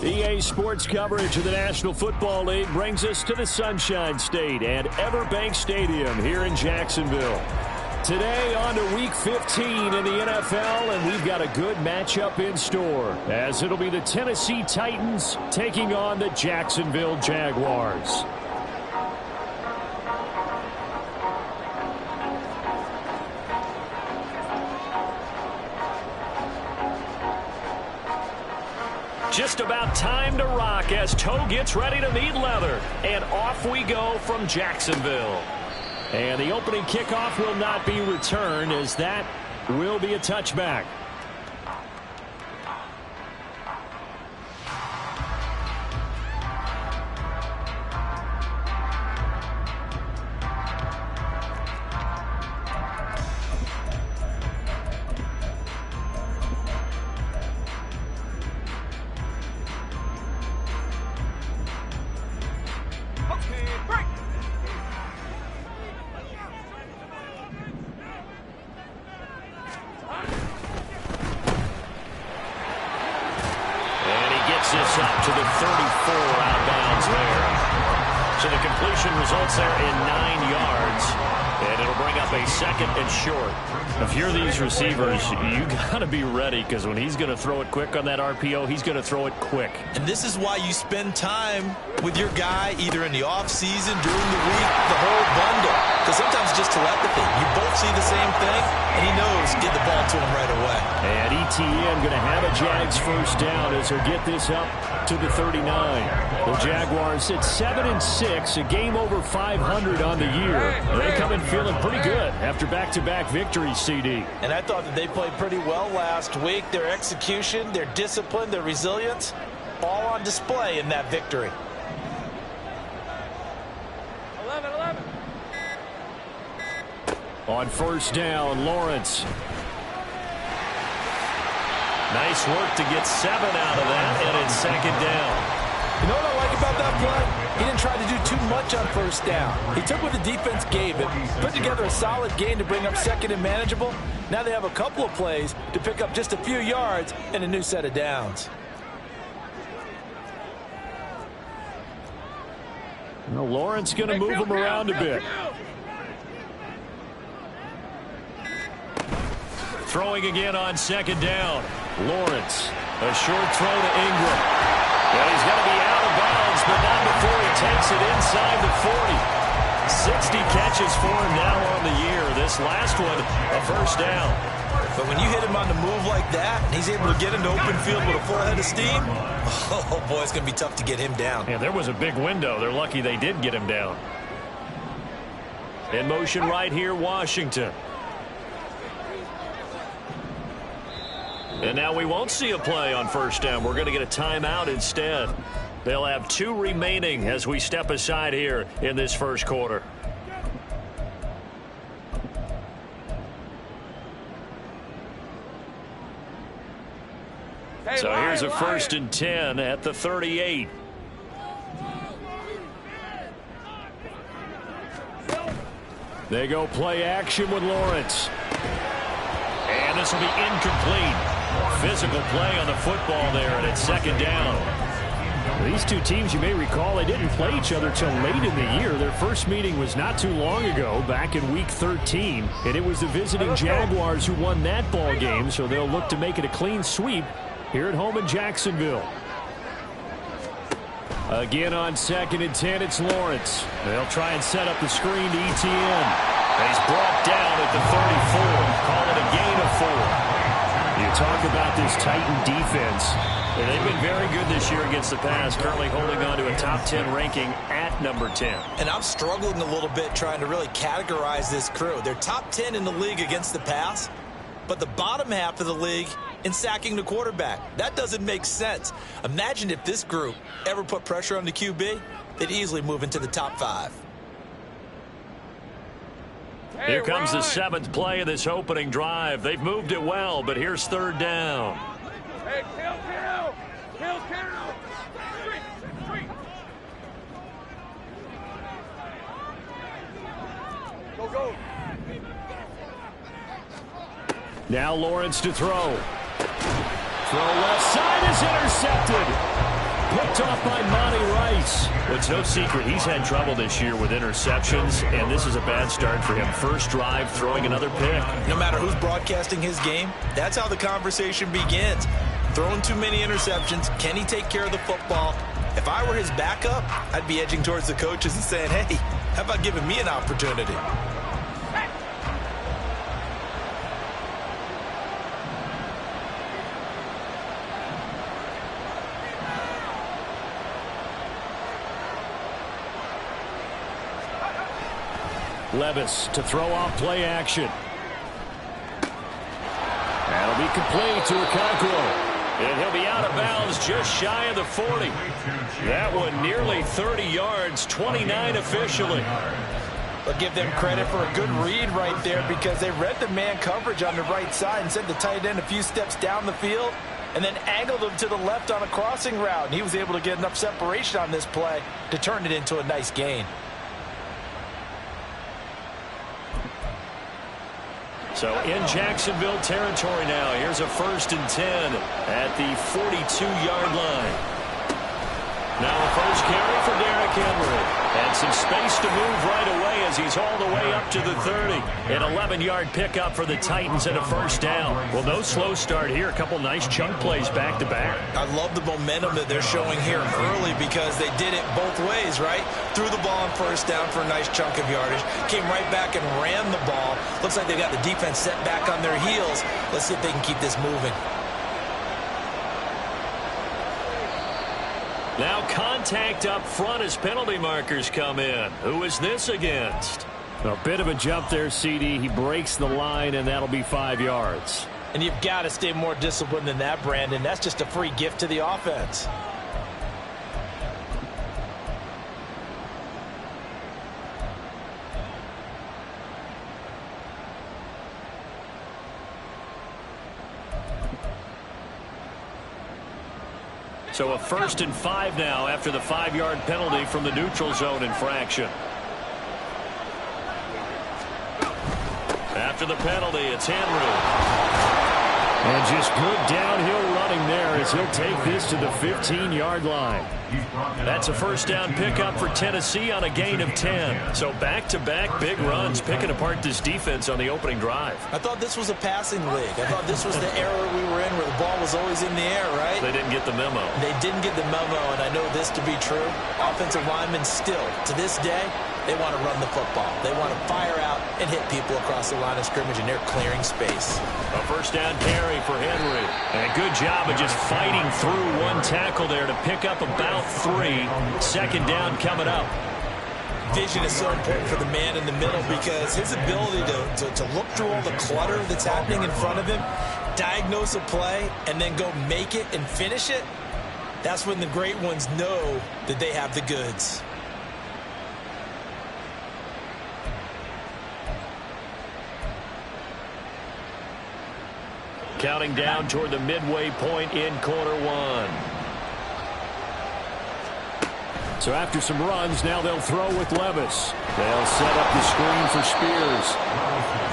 EA Sports coverage of the National Football League brings us to the Sunshine State and Everbank Stadium here in Jacksonville. Today on to Week 15 in the NFL, and we've got a good matchup in store, as it'll be the Tennessee Titans taking on the Jacksonville Jaguars. Just about time to rock as Toe gets ready to meet leather. And off we go from Jacksonville. And the opening kickoff will not be returned, as that will be a touchback. This up to the 34 outbounds there. So the completion results there in 9 yards. And it'll bring up a 2nd and short. If you're these receivers, you got to be ready, because when he's going to throw it quick on that RPO, he's going to throw it quick. And this is why you spend time with your guy either in the offseason, during the week, the whole bundle. Because sometimes it's just telepathy. You both see the same thing, and he knows get the ball to him right away. And ETN going to have a Jags first down as he'll get this up to the 39. The Jaguars at 7-6, a game over 500 on the year. They come in feeling pretty good after back-to-back victories, CD. And I thought that they played pretty well last week. Their execution, their discipline, their resilience, all on display in that victory. 11. On first down, Lawrence. Nice work to get 7 out of that, and it's 2nd down. You know what I like about that play? He didn't try to do too much on first down. He took what the defense gave him, put together a solid game to bring up 2nd and manageable. Now they have a couple of plays to pick up just a few yards and a new set of downs. Well, Lawrence going to move him around a bit. Throwing again on 2nd down. Lawrence, a short throw to Ingram. And he's going to be out of bounds, but not before he takes it inside the 40. 60 catches for him now on the year. This last one, a first down. But when you hit him on the move like that, and he's able to get into open field with a full head of steam, oh boy, it's going to be tough to get him down. Yeah, there was a big window. They're lucky they did get him down. In motion right here, Washington. And now we won't see a play on first down. We're going to get a timeout instead. They'll have 2 remaining as we step aside here in this first quarter. So here's a 1st and 10 at the 38. They go play action with Lawrence. And this will be incomplete. Physical play on the football there, and it's 2nd down. These two teams, you may recall, they didn't play each other till late in the year. Their first meeting was not too long ago, back in Week 13. And it was the visiting Jaguars who won that ball game, so they'll look to make it a clean sweep here at home in Jacksonville. Again on 2nd and 10, it's Lawrence. They'll try and set up the screen to ETN. He's brought down at the 34. Call it a gain of 4. You talk about this Titan defense. They've been very good this year against the pass, currently holding on to a top 10 ranking at number 10. And I'm struggling a little bit trying to really categorize this crew. They're top 10 in the league against the pass, but the bottom half of the league in sacking the quarterback. That doesn't make sense. Imagine if this group ever put pressure on the QB, they'd easily move into the top 5. Here comes the 7th play of this opening drive. They've moved it well, but here's 3rd down. Hey, kill. Street. Go. Now Lawrence to throw. Throw left side is intercepted. picked off by Monty Rice. Well, it's no secret he's had trouble this year with interceptions, and this is a bad start for him. First drive, throwing another pick. No matter who's broadcasting his game, that's how the conversation begins. Throwing too many interceptions, can he take care of the football? If I were his backup, I'd be edging towards the coaches and saying, hey, how about giving me an opportunity? Levis to throw off play action. That'll be complete to Okonkwo. And he'll be out of bounds just shy of the 40. That one nearly 30 yards, 29 officially. But give them credit for a good read right there because they read the man coverage on the right side and sent the tight end a few steps down the field and then angled him to the left on a crossing route. And he was able to get enough separation on this play to turn it into a nice gain. So in Jacksonville territory now. Here's a 1st and 10 at the 42-yard line. Now a first carry for Derrick Henry. And some space to move right away as he's all the way up to the 30. An 11-yard pickup for the Titans and a first down. Well, no slow start here. A couple nice chunk plays back-to-back. I love the momentum that they're showing here early because they did it both ways, right? Threw the ball on first down for a nice chunk of yardage. Came right back and ran the ball. Looks like they got the defense set back on their heels. Let's see if they can keep this moving. Now contact up front as penalty markers come in. Who is this against? A bit of a jump there, CD. He breaks the line, and that'll be 5 yards. And you've got to stay more disciplined than that, Brandon. That's just a free gift to the offense. So a 1st and 5 now after the 5-yard penalty from the neutral zone infraction. After the penalty, it's Henry. And just good downhill running there as he'll take this to the 15-yard line. That's a first down pickup for Tennessee on a gain of 10. So back-to-back big runs picking apart this defense on the opening drive. I thought this was a passing league. I thought this was the era we were in where the ball was always in the air, right? They didn't get the memo. They didn't get the memo, and I know this to be true. Offensive linemen still, to this day, they want to run the football. They want to fire out and hit people across the line of scrimmage, and they're clearing space. A first down carry for Henry. And a good job of just fighting through one tackle there to pick up about 3. Second down coming up. Vision is so important for the man in the middle because his ability to look through all the clutter that's happening in front of him, diagnose a play, and then go make it and finish it, that's when the great ones know that they have the goods. Counting down toward the midway point in quarter 1. So after some runs, now they'll throw with Levis. They'll set up the screen for Spears.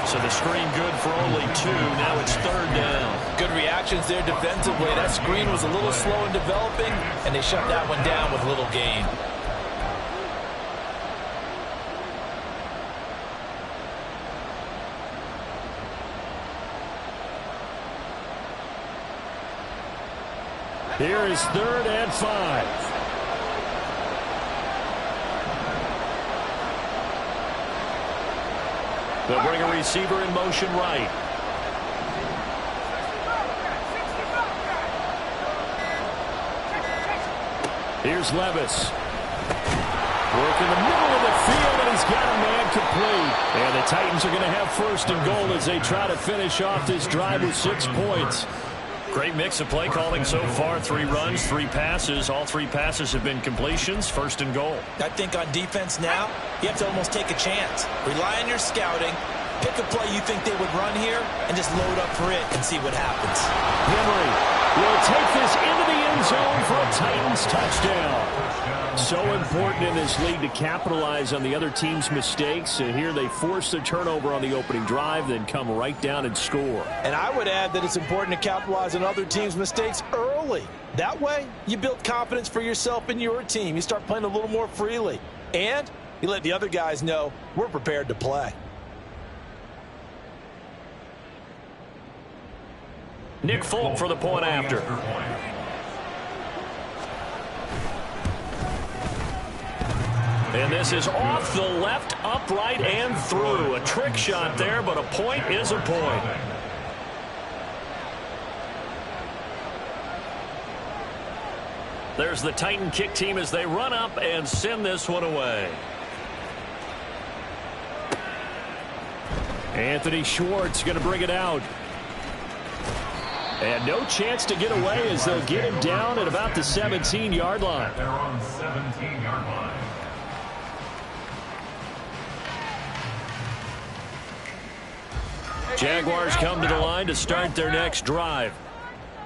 So the screen good for only 2. Now it's 3rd down. Good reactions there defensively. That screen was a little slow in developing, and they shut that one down with little gain. Here is 3rd and 5. They'll bring a receiver in motion right. Here's Levis. Work in the middle of the field, and he's got a man complete. And the Titans are going to have 1st and goal as they try to finish off this drive with 6 points. Great mix of play calling so far. 3 runs, 3 passes. All 3 passes have been completions. 1st and goal. I think on defense now, you have to almost take a chance. Rely on your scouting. Pick a play you think they would run here and just load up for it and see what happens. Henry will take this into the end zone for a Titans touchdown. So important in this league to capitalize on the other team's mistakes. And here they force the turnover on the opening drive, then come right down and score. And I would add that it's important to capitalize on other teams' mistakes early. That way, you build confidence for yourself and your team. You start playing a little more freely. And you let the other guys know we're prepared to play. Nick Folk for the point after. And this is off the left, upright, and through. A trick shot there, but a point is a point. There's the Titan kick team as they run up and send this one away. Anthony Schwartz going to bring it out. And no chance to get away as they'll get him down at about the 17-yard line. They're on the 17-yard line. Jaguars come to the line to start their next drive.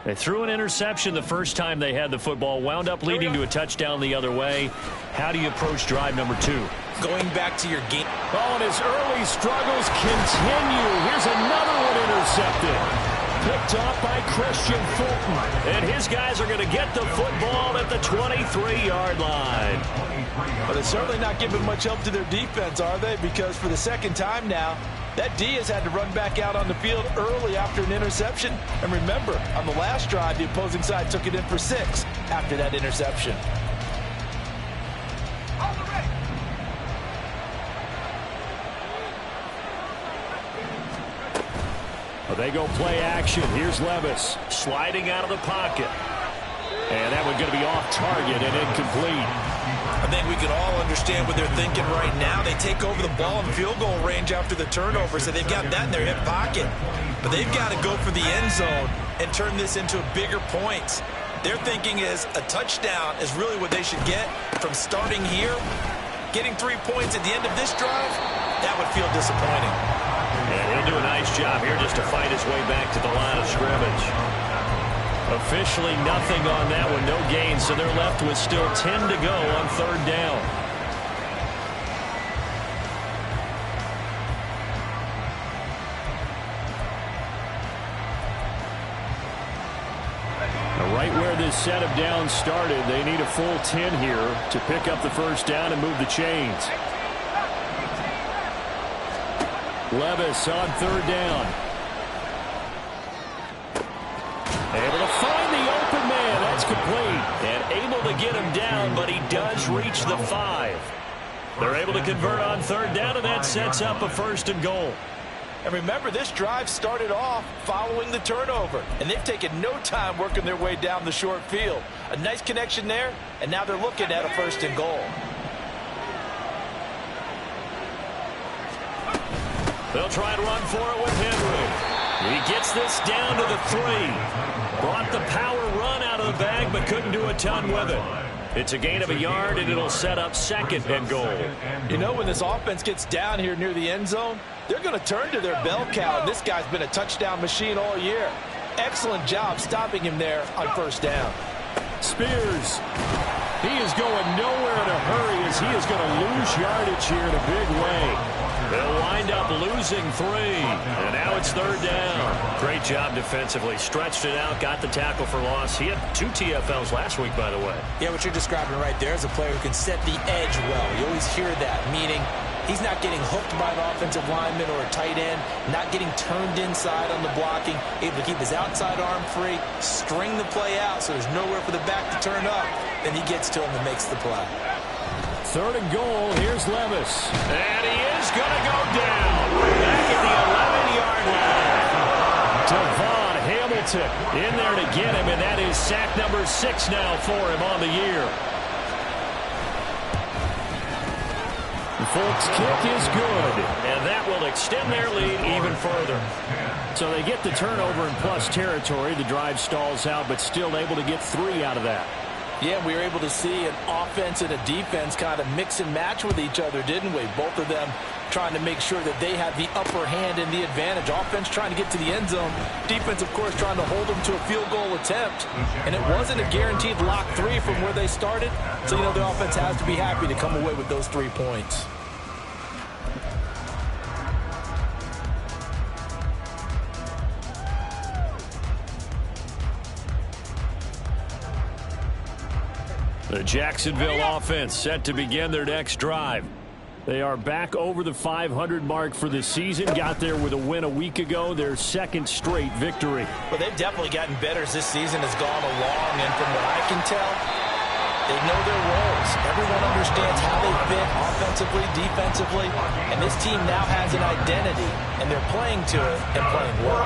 They threw an interception the first time they had the football, wound up leading to a touchdown the other way. How do you approach drive number 2? Going back to your game. Oh, and his early struggles continue. Here's another one intercepted. Picked off by Christian Fulton. And his guys are going to get the football at the 23-yard line. But they're certainly not giving much help to their defense, are they? Because for the second time now, that D has had to run back out on the field early after an interception. And remember, on the last drive, the opposing side took it in for 6 after that interception. Well, they go play action. Here's Levis sliding out of the pocket. And that one's going to be off target and incomplete. I think we can all understand what they're thinking right now. They take over the ball in field goal range after the turnover, so they've got that in their hip pocket. But they've got to go for the end zone and turn this into bigger points. Their thinking is a touchdown is really what they should get from starting here. Getting 3 points at the end of this drive, that would feel disappointing. And he'll do a nice job here just to fight his way back to the line of scrimmage. Officially nothing on that one, no gain, so they're left with still 10 to go on 3rd down. Now, right where this set of downs started, they need a full 10 here to pick up the first down and move the chains. Levis on 3rd down. Able to find the open man. That's complete. And able to get him down, but he does reach the 5. They're able to convert on 3rd down, and that sets up a 1st and goal. And remember, this drive started off following the turnover. And they've taken no time working their way down the short field. A nice connection there, and now they're looking at a 1st and goal. They'll try and run for it with Henry. He gets this down to the 3. Brought the power run out of the bag, but couldn't do a ton with it. It's a gain of a yard, and it'll set up 2nd and goal. You know, when this offense gets down here near the end zone, they're going to turn to their bell cow. And this guy's been a touchdown machine all year. Excellent job stopping him there on 1st down. Spears. He is going nowhere in a hurry as he is going to lose yardage here in a big way. They'll wind up losing 3, and now it's 3rd down. Great job defensively. Stretched it out, got the tackle for loss. He had 2 TFLs last week, by the way. Yeah, what you're describing right there is a player who can set the edge well. You always hear that, meaning he's not getting hooked by an offensive lineman or a tight end, not getting turned inside on the blocking, able to keep his outside arm free, string the play out so there's nowhere for the back to turn up. Then he gets to him and makes the play. 3rd and goal. Here's Levis. And he is going to go down back at the 11-yard line. Devon Hamilton in there to get him, and that is sack number 6 now for him on the year. Folks' kick is good, and that will extend their lead even further. So they get the turnover in plus territory. The drive stalls out, but still able to get 3 out of that. Yeah, we were able to see an offense and a defense kind of mix and match with each other, didn't we? Both of them trying to make sure that they had the upper hand and the advantage. Offense trying to get to the end zone. Defense, of course, trying to hold them to a field goal attempt. And it wasn't a guaranteed lock 3 from where they started. So, you know, the offense has to be happy to come away with those 3 points. The Jacksonville offense set to begin their next drive. They are back over the 500 mark for the season. Got there with a win a week ago, their second straight victory. Well, they've definitely gotten better as this season has gone along, and from what I can tell, they know their roles. Everyone understands how they fit offensively, defensively, and this team now has an identity, and they're playing to it and playing well.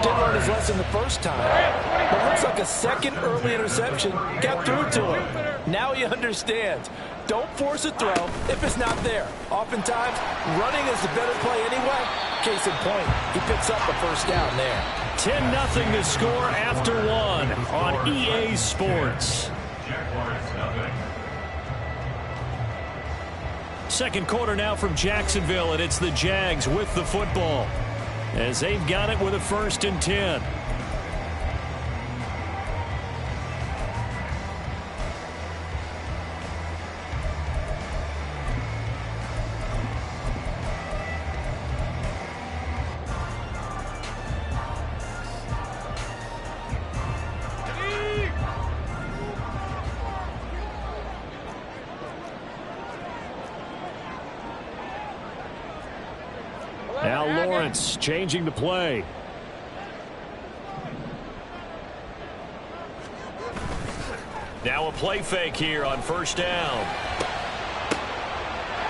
Didn't learn his lesson the first time, but looks like a second early interception got through to him. Now he understands. Don't force a throw if it's not there. Oftentimes, running is the better play anyway. Case in point, he picks up a first down there. 10-0 to score after one on EA Sports. Second quarter now from Jacksonville, and it's the Jags with the football as they've got it with a 1st and 10. Now Lawrence changing the play. Now a play fake here on 1st down.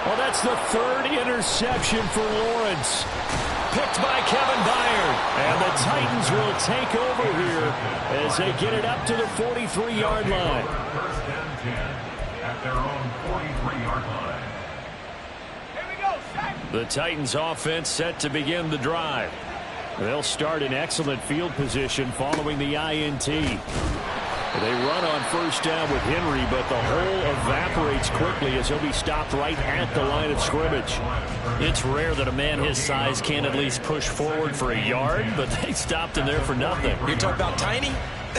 Well, that's the 3rd interception for Lawrence. Picked by Kevin Byard. And the Titans will take over here as they get it up to the 43-yard line. 1st and 10 at their own 43-yard line. The Titans offense set to begin the drive. They'll start in excellent field position following the INT. They run on 1st down with Henry, but the hole evaporates quickly as he'll be stopped right at the line of scrimmage. It's rare that a man his size can't at least push forward for a yard, but they stopped him there for nothing. You're talking about Tiny?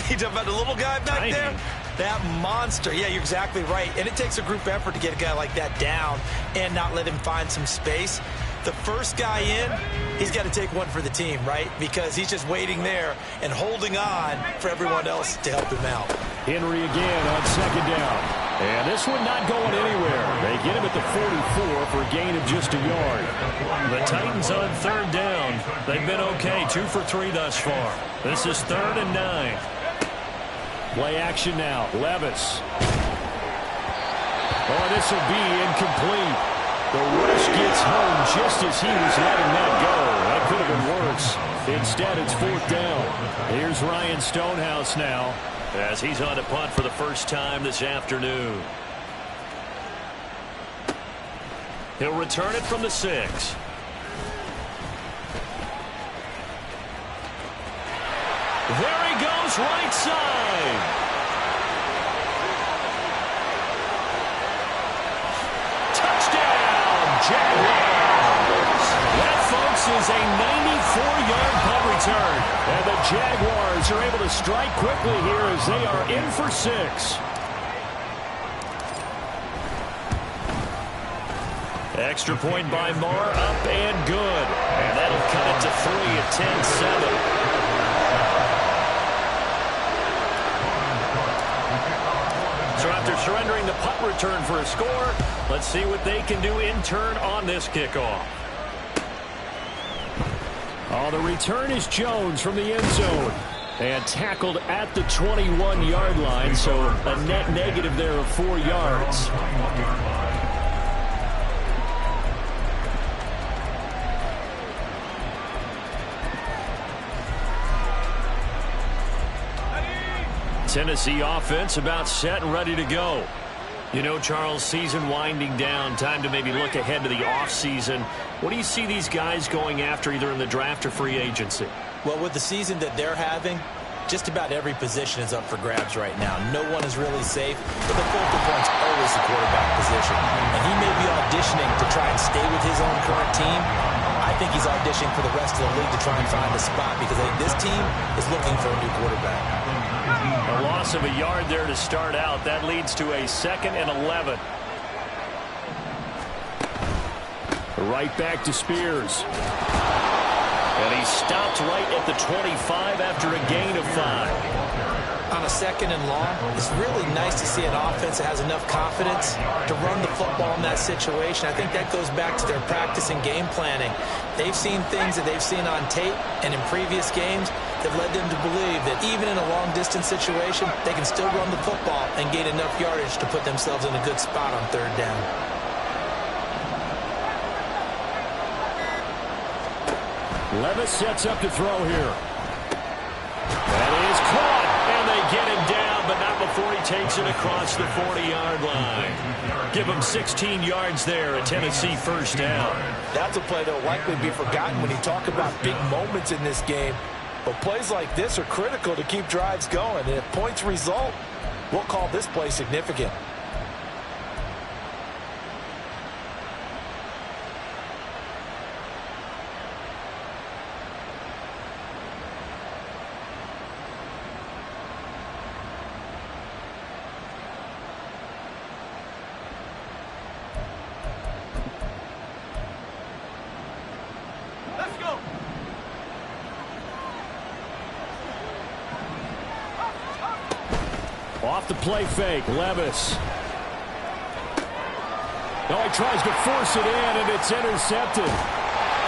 You're talking about the little guy back there? That monster. Yeah, you're exactly right. And it takes a group effort to get a guy like that down and not let him find some space. The first guy in, he's got to take one for the team, right? Because he's just waiting there and holding on for everyone else to help him out. Henry again on 2nd down. And this one not going anywhere. They get him at the 44 for a gain of just a yard. The Titans on 3rd down. They've been okay, 2 for 3 thus far. This is 3rd and 9. Play action now. Levis. Oh, this will be incomplete. The rush gets home just as he was letting that go. That could have been worse. Instead, it's 4th down. Here's Ryan Stonehouse now as he's on to punt for the first time this afternoon. He'll return it from the 6. There he goes, right side. Touchdown, Jaguars. That, folks, is a 94-yard punt return. And the Jaguars are able to strike quickly here as they are in for 6. Extra point by Marr, up and good. And that'll cut it to 3 at 10-7. So after surrendering the punt return for a score, let's see what they can do in turn on this kickoff. Oh, the return is Jones from the end zone. And tackled at the 21-yard line, so a net negative there of 4 yards. Tennessee offense about set and ready to go. You know, Charles, season winding down, time to maybe look ahead to the offseason. What do you see these guys going after either in the draft or free agency? Well, with the season that they're having, just about every position is up for grabs right now. No one is really safe, but the focal point's always the quarterback position. And he may be auditioning to try and stay with his own current team. I think he's auditioning for the rest of the league to try and find a spot because I think this team is looking for a new quarterback. A loss of a yard there to start out. That leads to a 2nd and 11. Right back to Spears. And he stopped right at the 25 after a gain of 5. on a 2nd and long, it's really nice to see an offense that has enough confidence to run the football in that situation. I think that goes back to their practice and game planning. They've seen things that they've seen on tape and in previous games that led them to believe that even in a long-distance situation, they can still run the football and gain enough yardage to put themselves in a good spot on 3rd down. Levis sets up to throw here. That is caught, and they get him down, but not before he takes it across the 40-yard line. Give him 16 yards there, a Tennessee 1st down. That's a play that will likely be forgotten when you talk about big moments in this game. But plays like this are critical to keep drives going. And if points result, we'll call this play significant. Off the play fake, Levis. Oh, he tries to force it in, and it's intercepted.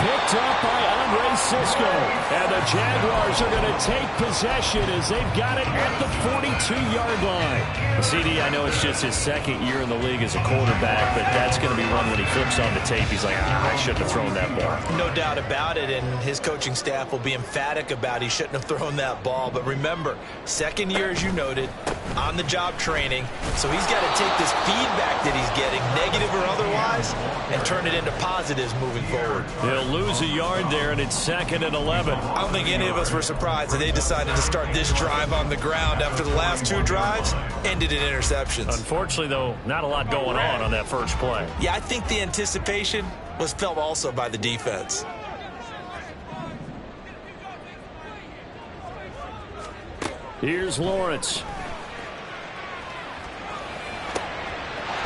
Picked up by Andre Cisco. And the Jaguars are going to take possession as they've got it at the 42-yard line. CD, I know it's just his 2nd year in the league as a quarterback, but that's going to be one when he flips on the tape. He's like, I shouldn't have thrown that ball. No doubt about it, and his coaching staff will be emphatic about he shouldn't have thrown that ball. But remember, 2nd year, as you noted, on-the-job training, so he's got to take this feedback that he's getting, negative or otherwise, and turn it into positives moving forward. He'll lose a yard there, and it's 2nd and 11. I don't think any of us were surprised that they decided to start this drive on the ground after the last 2 drives ended in interceptions. Unfortunately, though, not a lot going on that first play. Yeah, I think the anticipation was felt also by the defense. Here's Lawrence.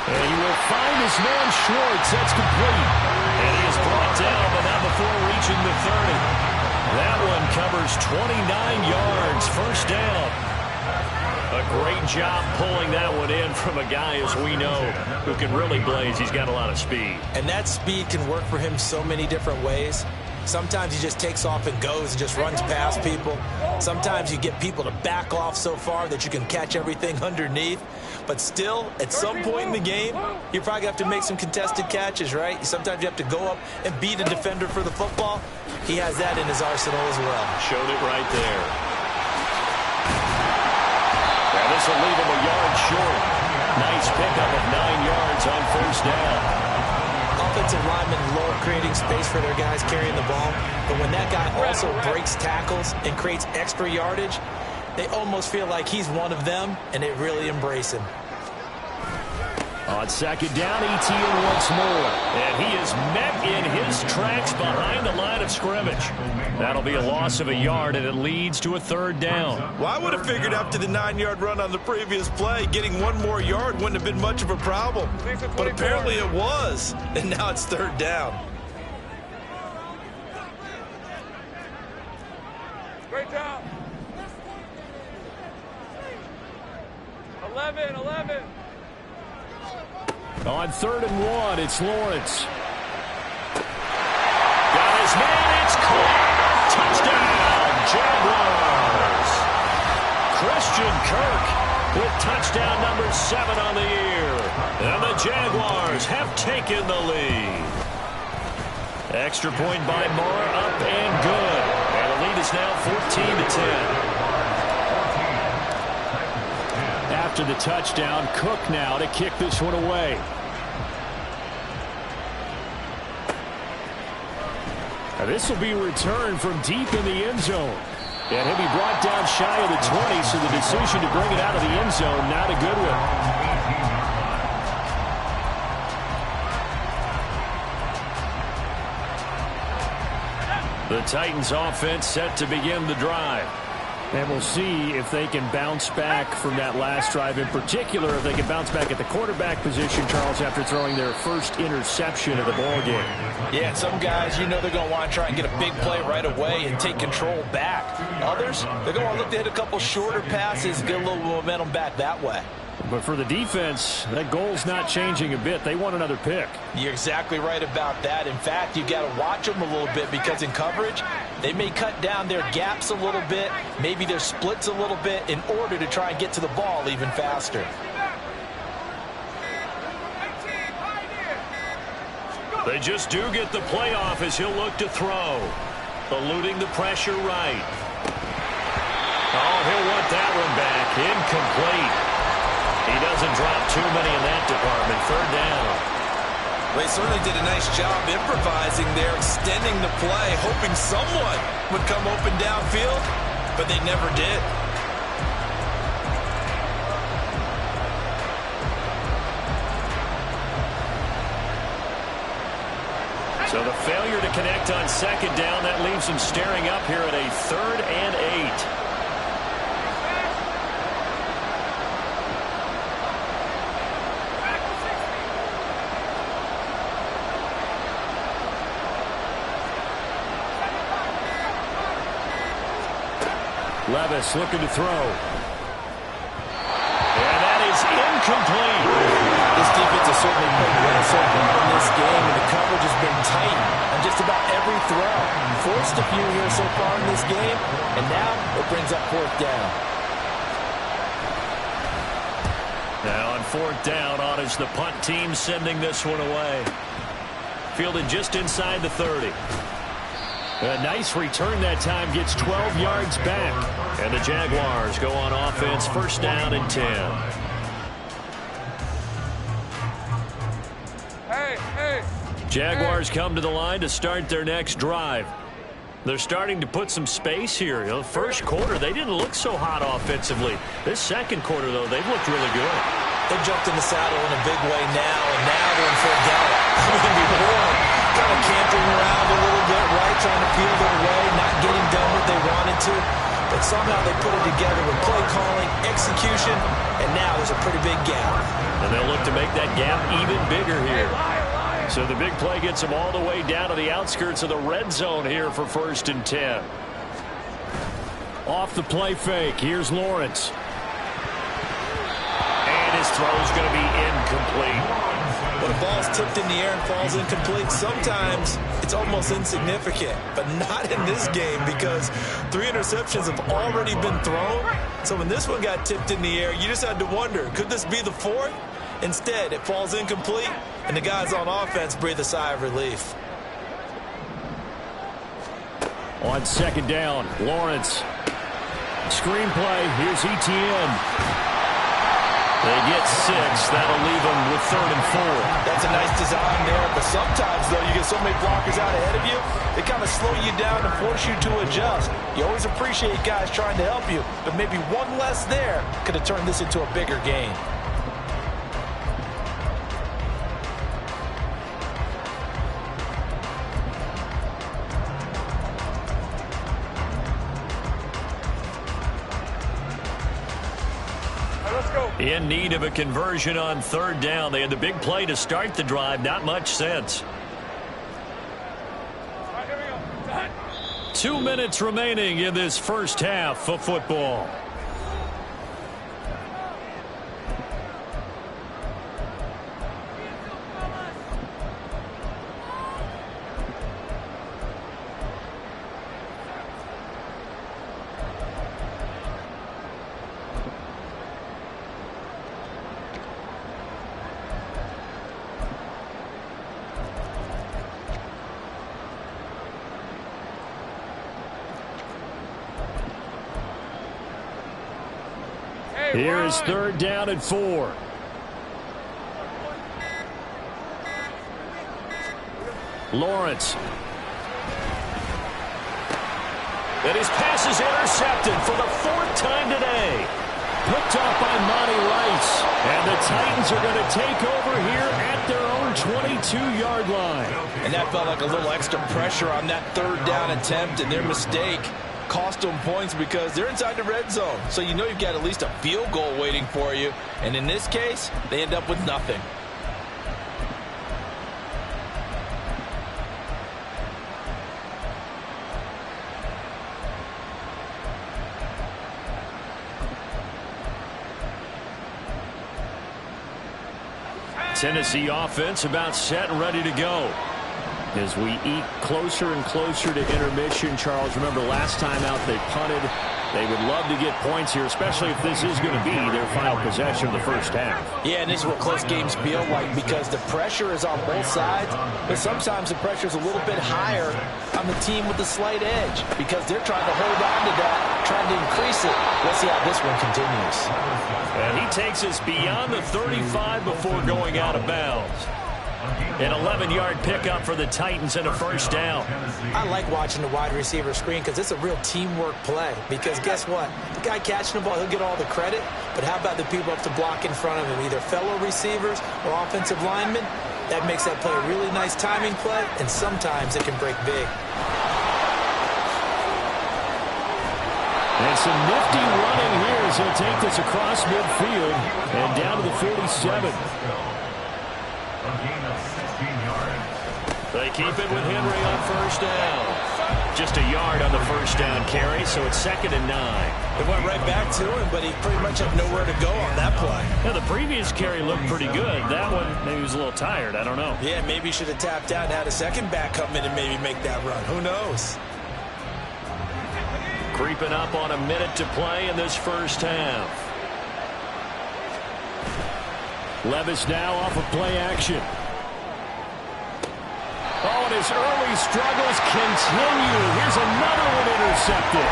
And he will find his man Schwartz. That's complete. And he is brought down, but not before reaching the 30. That one covers 29 yards. 1st down. A great job pulling that one in from a guy, as we know, who can really blaze. He's got a lot of speed. And that speed can work for him so many different ways. Sometimes he just takes off and goes and just runs past people. Sometimes you get people to back off so far that you can catch everything underneath. But still, at some point in the game, you probably have to make some contested catches, right? Sometimes you have to go up and beat a defender for the football. He has that in his arsenal as well. Showed it right there. Now this will leave him a yard short. Nice pickup of 9 yards on 1st down. Offensive linemen love creating space for their guys carrying the ball, but when that guy also breaks tackles and creates extra yardage, they almost feel like he's one of them, and they really embrace him. On 2nd down, Etienne once more. And he is met in his tracks behind the line of scrimmage. That'll be a loss of a yard, and it leads to a 3rd down. Well, I would have figured after the 9-yard run on the previous play, getting 1 more yard wouldn't have been much of a problem. But apparently it was, and now it's 3rd down. Great job. 11. On 3rd and 1, it's Lawrence. Got his man, it's caught. Touchdown, Jaguars. Christian Kirk with touchdown number 7 on the year. And the Jaguars have taken the lead. Extra point by Mora, up and good. And the lead is now 14-10. After the touchdown, Cook now to kick this one away. Now this will be returned from deep in the end zone. And he'll be brought down shy of the 20, so the decision to bring it out of the end zone, not a good one. The Titans offense set to begin the drive. And we'll see if they can bounce back from that last drive, in particular if they can bounce back at the quarterback position, Charles, after throwing their first interception of the ball game. Yeah, some guys, they're going to want to try and get a big play right away and take control back. Others, they're going to want to look to hit a couple shorter passes, get a little momentum back that way. But for the defense, that goal's not changing a bit. They want another pick. You're exactly right about that. In fact, you've got to watch them a little bit because in coverage, they may cut down their gaps a little bit, maybe their splits a little bit in order to try and get to the ball even faster. They just do get the playoff as he'll look to throw. Eluding the pressure right. Oh, he'll want that one back. Incomplete. He doesn't drop too many in that department. Third down. They certainly did a nice job improvising there, extending the play, hoping someone would come open downfield, but they never did. So the failure to connect on second down, that leaves them staring up here at a 3rd and 8. Levis looking to throw. And that is incomplete. This defense has certainly played well so far in this game, and the coverage has been tight on just about every throw. Forced a few here so far in this game, and now it brings up 4th down. Now on 4th down, on is the punt team sending this one away. Fielded just inside the 30. A nice return that time, gets 12 yards back. And the Jaguars go on offense, 1st down and 10. Jaguars come to the line to start their next drive. They're starting to put some space here. First quarter, they didn't look so hot offensively. This second quarter, though, they've looked really good. They jumped in the saddle in a big way now, and now they're in full gallop. Before, kind of cantering around a little bit, right, trying to peel their way, not getting done what they wanted to. But somehow they put it together with play calling, execution, and now there's a pretty big gap. And they'll look to make that gap even bigger here. So the big play gets them all the way down to the outskirts of the red zone here for 1st and 10. Off the play fake, here's Lawrence. And his throw's going to be incomplete. When a ball's tipped in the air and falls incomplete, sometimes it's almost insignificant, but not in this game because 3 interceptions have already been thrown. So when this one got tipped in the air, you just had to wonder, could this be the 4th? Instead, it falls incomplete, and the guys on offense breathe a sigh of relief. On 2nd down, Lawrence. Screenplay, here's Etienne. They get 6. That'll leave them with 3rd and 4. That's a nice design there, but sometimes, though, you get so many blockers out ahead of you, they kind of slow you down and force you to adjust. You always appreciate guys trying to help you, but maybe one less there could have turned this into a bigger game. In need of a conversion on 3rd down. They had the big play to start the drive. Not much sense. 2 minutes remaining in this first half of football. Here is 3rd down and 4. Lawrence. And his pass is intercepted for the 4th time today. Picked off by Monty Rice. And the Titans are going to take over here at their own 22-yard line. And that felt like a little extra pressure on that 3rd down attempt, and their mistake cost them points because they're inside the red zone. So you know you've got at least a field goal waiting for you. And in this case, they end up with nothing. Tennessee offense about set and ready to go. As we eat closer and closer to intermission, Charles, remember last time out they punted. They would love to get points here, especially if this is going to be their final possession of the first half. Yeah, and this is what close games feel like because the pressure is on both sides, but sometimes the pressure is a little bit higher on the team with the slight edge because they're trying to hold on to that, trying to increase it. Let's see how this one continues. And he takes us beyond the 35 before going out of bounds. An 11-yard pickup for the Titans and a first down. I like watching the wide receiver screen because it's a real teamwork play. Because guess what? The guy catching the ball, he'll get all the credit. But how about the people up to block in front of him, either fellow receivers or offensive linemen? That makes that play a really nice timing play, and sometimes it can break big. And some nifty running here as he'll take this across midfield and down to the 47. They keep it with Henry on first down. Just a yard on the first down carry, so it's 2nd and 9. It went right back to him, but he pretty much had nowhere to go on that play. Yeah, the previous carry looked pretty good. That one, maybe he was a little tired. I don't know. Yeah, maybe he should have tapped out and had a second back come in and maybe make that run. Who knows? Creeping up on a minute to play in this first half. Levis now off of play action. Oh, and his early struggles continue. Here's another one intercepted.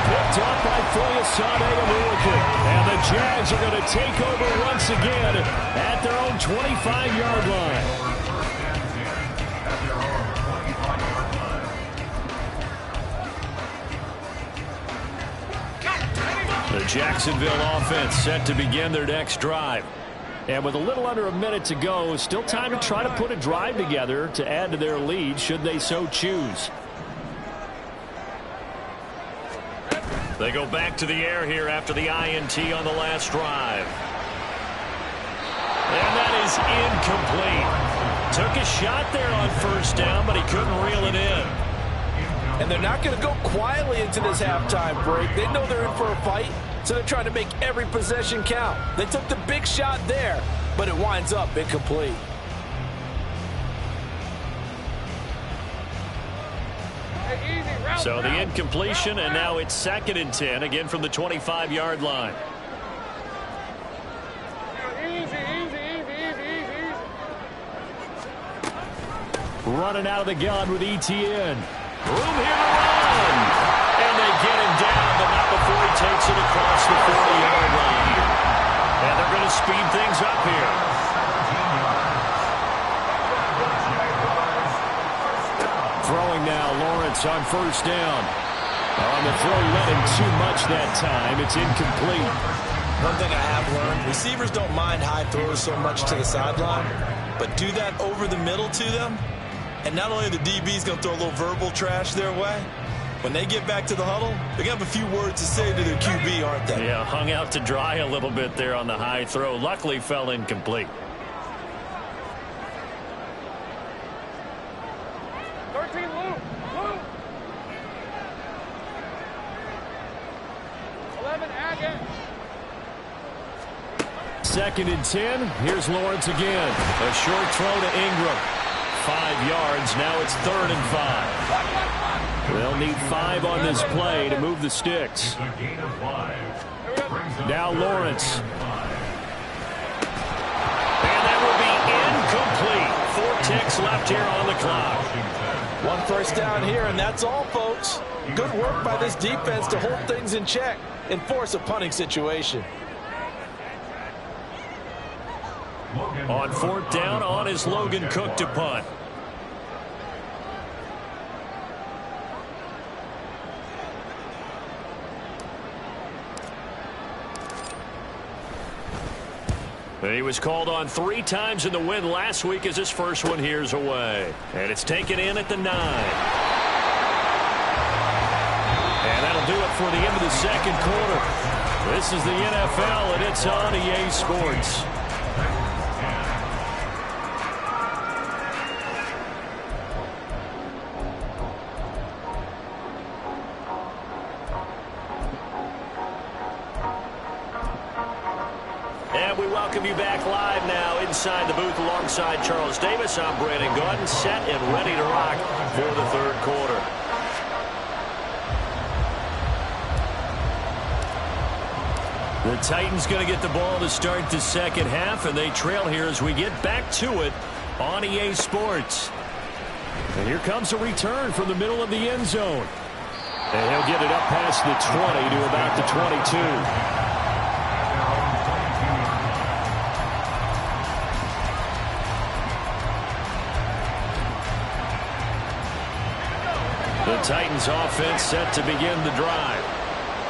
Picked up by Foyesade Amuaku. And the Jags are going to take over once again at their own 25-yard line. The Jacksonville offense set to begin their next drive. And with a little under a minute to go, still time to try to put a drive together to add to their lead should they so choose. They go back to the air here after the INT on the last drive. And that is incomplete. Took a shot there on first down, but he couldn't reel it in. And they're not going to go quietly into this halftime break. They know they're in for a fight, so they're trying to make every possession count. They took the big shot there, but it winds up incomplete. So the incompletion, and now it's 2nd and 10, again from the 25-yard line. Running out of the gun with ETN. Room here to run. And they get him down, but not before he takes it across the 40-yard line. And they're going to speed things up here. Throwing now, Lawrence on first down. On the throw, led him too much that time. It's incomplete. One thing I have learned, receivers don't mind high throws so much to the sideline, but do that over the middle to them. And not only are the DBs going to throw a little verbal trash their way, when they get back to the huddle, they're going to have a few words to say to their QB, aren't they? Yeah, hung out to dry a little bit there on the high throw. Luckily fell incomplete. 13, Luke. 11, Agate. 2nd and 10. Here's Lawrence again. A short throw to Ingram. 5 yards. Now it's 3rd and 5. They'll need 5 on this play to move the sticks. Now Lawrence. And that will be incomplete. 4 ticks left here on the clock. One first down here, and that's all, folks. Good work by this defense to hold things in check and force a punting situation. On 4th down, on is Logan Cook to punt. He was called on 3 times in the win last week as his first one here's away. And it's taken in at the 9. And for the end of the second quarter. This is the NFL, and it's on EA Sports. And we welcome you back live now inside the booth alongside Charles Davis. I'm Brandon Gaudin, set and ready to rock for the third quarter. The Titans going to get the ball to start the second half, and they trail here as we get back to it on EA Sports. And here comes a return from the middle of the end zone. And he'll get it up past the 20 to about the 22. The Titans offense set to begin the drive.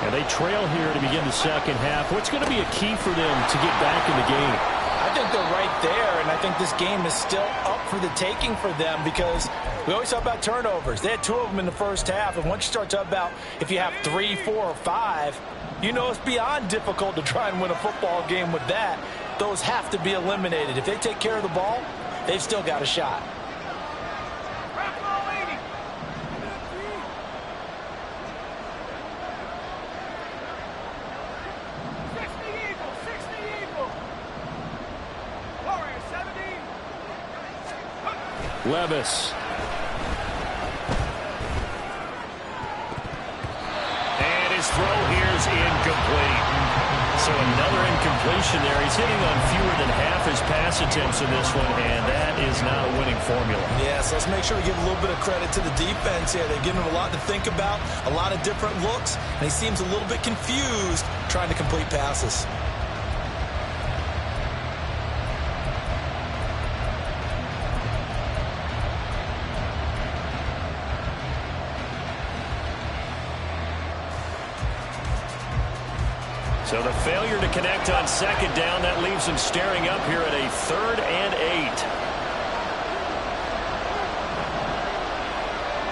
And they trail here to begin the second half. What's going to be a key for them to get back in the game? I think they're right there, and I think this game is still up for the taking for them because we always talk about turnovers. They had 2 of them in the first half, and once you start talking about if you have 3, 4, or 5, you know it's beyond difficult to try and win a football game with that. Those have to be eliminated. If they take care of the ball, they've still got a shot. Levis. And his throw here is incomplete. So another incompletion there. He's hitting on fewer than half his pass attempts in this one, and that is not a winning formula. Yes, let's make sure we give a little bit of credit to the defense here. They've given him a lot to think about, a lot of different looks, and he seems a little bit confused trying to complete passes. So the failure to connect on second down, that leaves him staring up here at a 3rd and 8.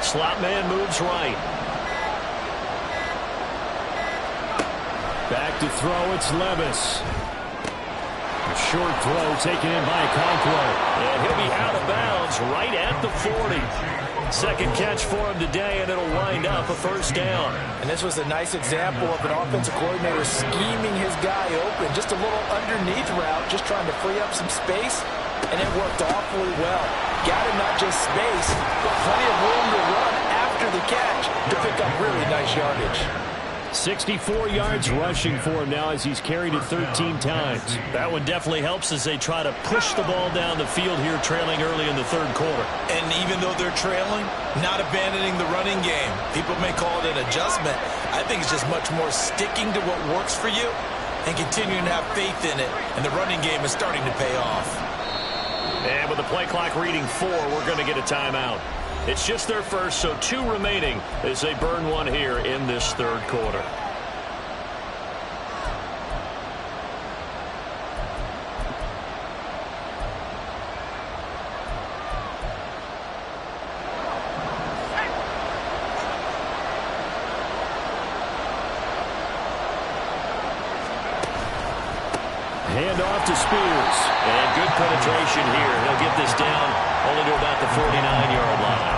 Slot man moves right. Back to throw, it's Levis. A short throw taken in by Conquo. And he'll be out of bounds right at the 40. Second catch for him today, and it'll wind up a first down. And this was a nice example of an offensive coordinator scheming his guy open. Just a little underneath route, just trying to free up some space, and it worked awfully well. Got him not just space, but plenty of room to run after the catch to pick up really nice yardage. 64 yards rushing for him now as he's carried it 13 times. That one definitely helps as they try to push the ball down the field here, trailing early in the third quarter. And even though they're trailing, not abandoning the running game. People may call it an adjustment. I think it's just much more sticking to what works for you and continuing to have faith in it. And the running game is starting to pay off. And with the play clock reading 4, we're going to get a timeout. It's just their first, so 2 remaining as they burn one here in this third quarter. Handoff to Spears. And good penetration here. He'll get this down only to about the 49-yard line.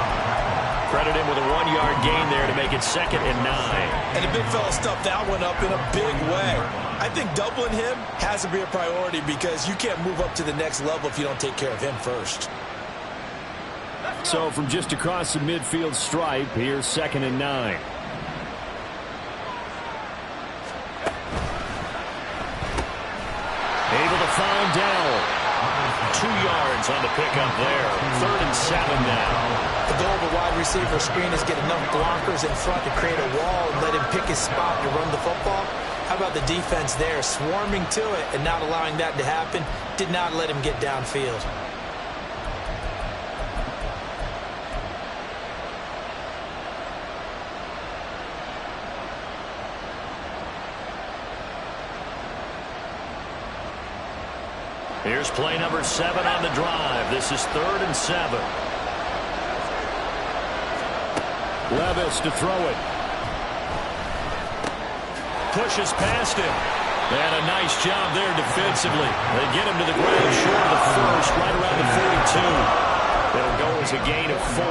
Credit him with a 1-yard gain there to make it 2nd and 9. And the big fella stuffed that one up in a big way. I think doubling him has to be a priority because you can't move up to the next level if you don't take care of him first. So from just across the midfield stripe, here's 2nd and 9. Able to find Dowell. 2 yards on the pickup there. 3rd and 7 now. The goal of a wide receiver screen is get enough blockers in front to create a wall and let him pick his spot to run the football. How about the defense there, swarming to it and not allowing that to happen? Did not let him get downfield. Here's play number 7 on the drive. This is 3rd and 7. Levis to throw it. pushes past him. And a nice job there defensively. They get him to the ground short of the first, right around the 42. It'll go as a gain of 4.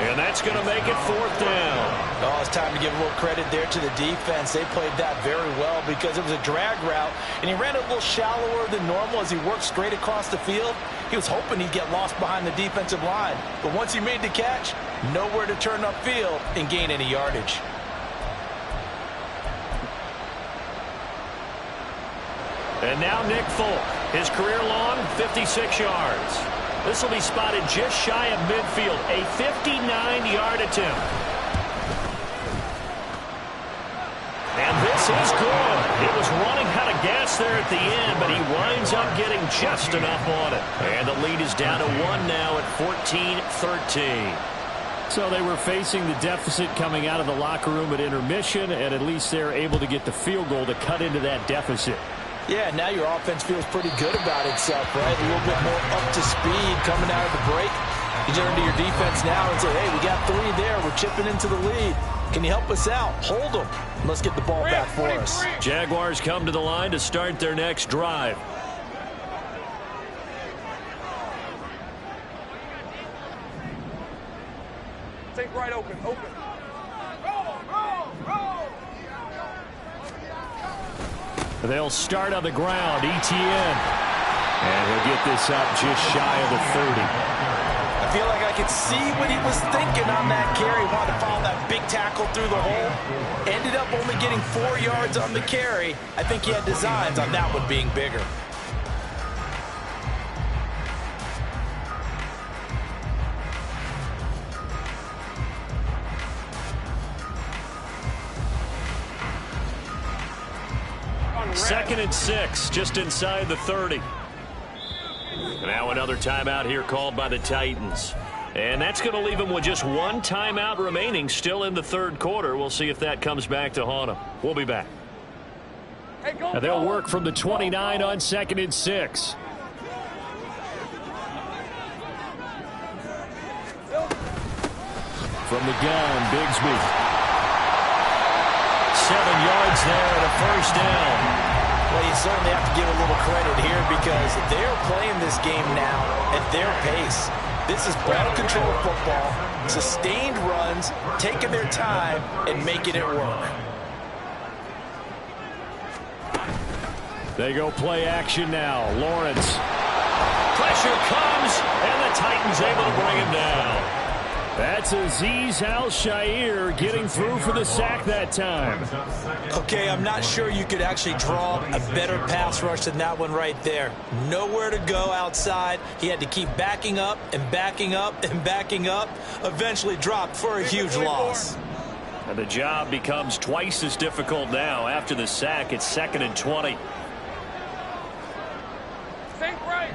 And that's going to make it 4th down. Oh, it's time to give a little credit there to the defense. They played that very well because it was a drag route, and he ran a little shallower than normal as he worked straight across the field. He was hoping he'd get lost behind the defensive line. But once he made the catch, nowhere to turn upfield and gain any yardage. And now Nick Folk. His career long, 56 yards. This will be spotted just shy of midfield. A 59-yard attempt. And this is good. It was running out of gas there at the end, but he winds up getting just enough on it. And the lead is down to 1 now at 14-13. So they were facing the deficit coming out of the locker room at intermission, and at least they're able to get the field goal to cut into that deficit. Yeah, now your offense feels pretty good about itself, right? A little bit more up to speed coming out of the break. You turn to your defense now and say, hey, we got 3 there. We're chipping into the lead. Can you help us out? Hold them. Let's get the ball back for us. Jaguars come to the line to start their next drive. Take right open. They'll start on the ground. Etienne. And he'll get this up just shy of the 30. I feel like I could see what he was thinking on that carry. Wanted to follow that big tackle through the hole. Ended up only getting 4 yards on the carry. I think he had designs on that one being bigger. Second and 6, just inside the 30. Now another timeout here called by the Titans. And that's going to leave them with just 1 timeout remaining still in the 3rd quarter. We'll see if that comes back to haunt them. We'll be back. Hey, go, And they'll work from the 29 on 2nd and 6. From the gun, Bigsby. 7 yards there and a 1st down. Well, you certainly have to give a little credit here because they're playing this game now at their pace. This is ball control football, sustained runs, taking their time and making it work. They go play action now. Lawrence. Pressure comes, and the Titans able to bring him down. That's Azeez Al-Shaair getting through for the sack that time. Okay, I'm not sure you could actually draw a better pass rush than that one right there. Nowhere to go outside. He had to keep backing up and backing up and backing up. Eventually dropped for a huge loss. And the job becomes twice as difficult now. After the sack, it's 2nd and 20. Think right.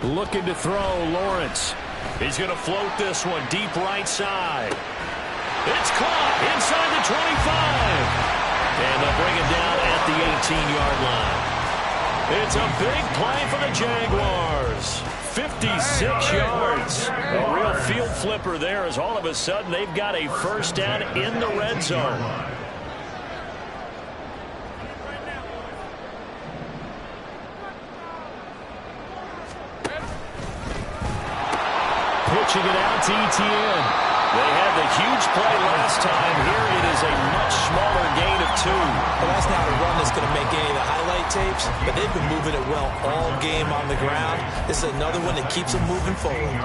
Looking to throw, Lawrence. He's going to float this one deep right side. It's caught inside the 25. And they'll bring it down at the 18-yard line. It's a big play for the Jaguars. 56 yards. A real field flipper there as all of a sudden they've got a 1st down in the red zone. Pitching it out to Etienne. They had the huge play last time. Here it is a much smaller gain of 2. Well, that's not a run that's going to make any of the highlight tapes, but they've been moving it well all game on the ground. This is another one that keeps them moving forward.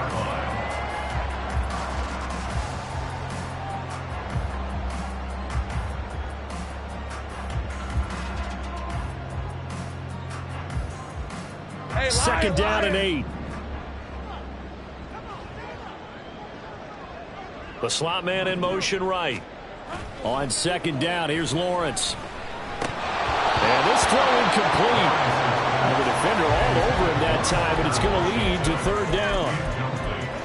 Hey, 2nd down and 8. The slot man in motion right. On 2nd down, here's Lawrence. And this throw incomplete. And the defender all over him that time, but it's going to lead to 3rd down.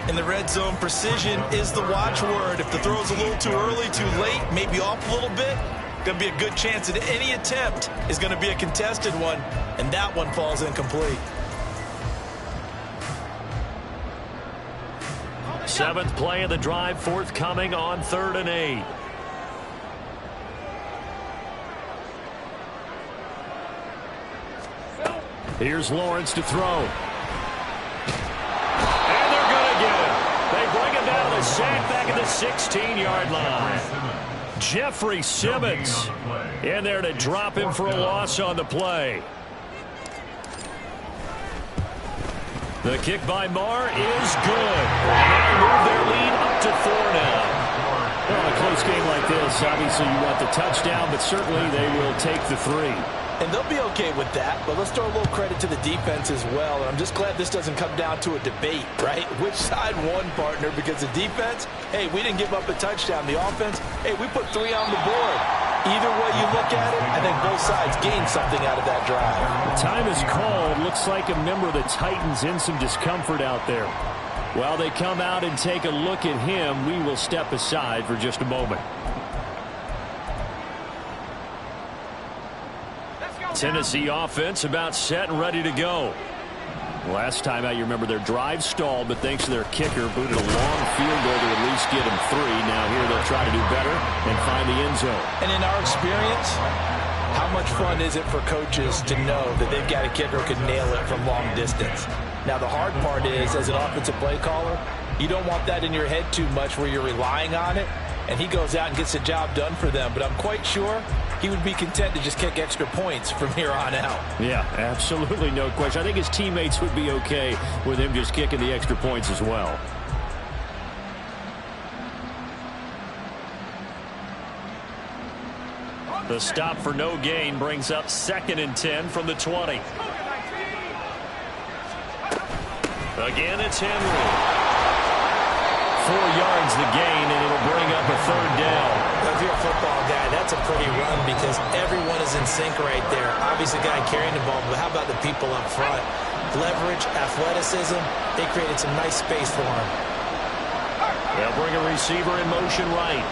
In the red zone, precision is the watchword. If the throw's a little too early, too late, maybe off a little bit, going to be a good chance that any attempt is going to be a contested one, and that one falls incomplete. 7th play of the drive forthcoming on 3rd and 8. Here's Lawrence to throw. And they're going to get him. They bring him down to the sack back at the 16-yard line. Jeffrey Simmons in there to drop him for a loss on the play. The kick by Marr is good. And they move their lead up to 4 now. Well, in a close game like this, obviously you want the touchdown, but certainly they will take the 3. And they'll be okay with that, but let's throw a little credit to the defense as well. And I'm just glad this doesn't come down to a debate, right? Which side won, partner? Because the defense, hey, we didn't give up a touchdown. The offense, hey, we put 3 on the board. Either way you look at it, I think both sides gained something out of that drive. The time is called. Looks like a member of the Titans in some discomfort out there. While they come out and take a look at him, we will step aside for just a moment. Tennessee offense about set and ready to go. Last time out, you remember their drive stalled, but thanks to their kicker, booted a long field goal to at least get him 3. Now here they'll try to do better and find the end zone. And in our experience, how much fun is it for coaches to know that they've got a kicker who can nail it from long distance? Now the hard part is, as an offensive play caller, you don't want that in your head too much where you're relying on it, and he goes out and gets the job done for them. But I'm quite sure he would be content to just kick extra points from here on out. Yeah, absolutely, no question. I think his teammates would be okay with him just kicking the extra points as well. The stop for no gain brings up 2nd and 10 from the 20. Again, it's Henry. 4 yards the gain, and it'll bring up a 3rd down. If you're a football guy, that's a pretty run because everyone is in sync right there. Obviously, guy carrying the ball, but how about the people up front? Leverage, athleticism, they created some nice space for him. They'll bring a receiver in motion right.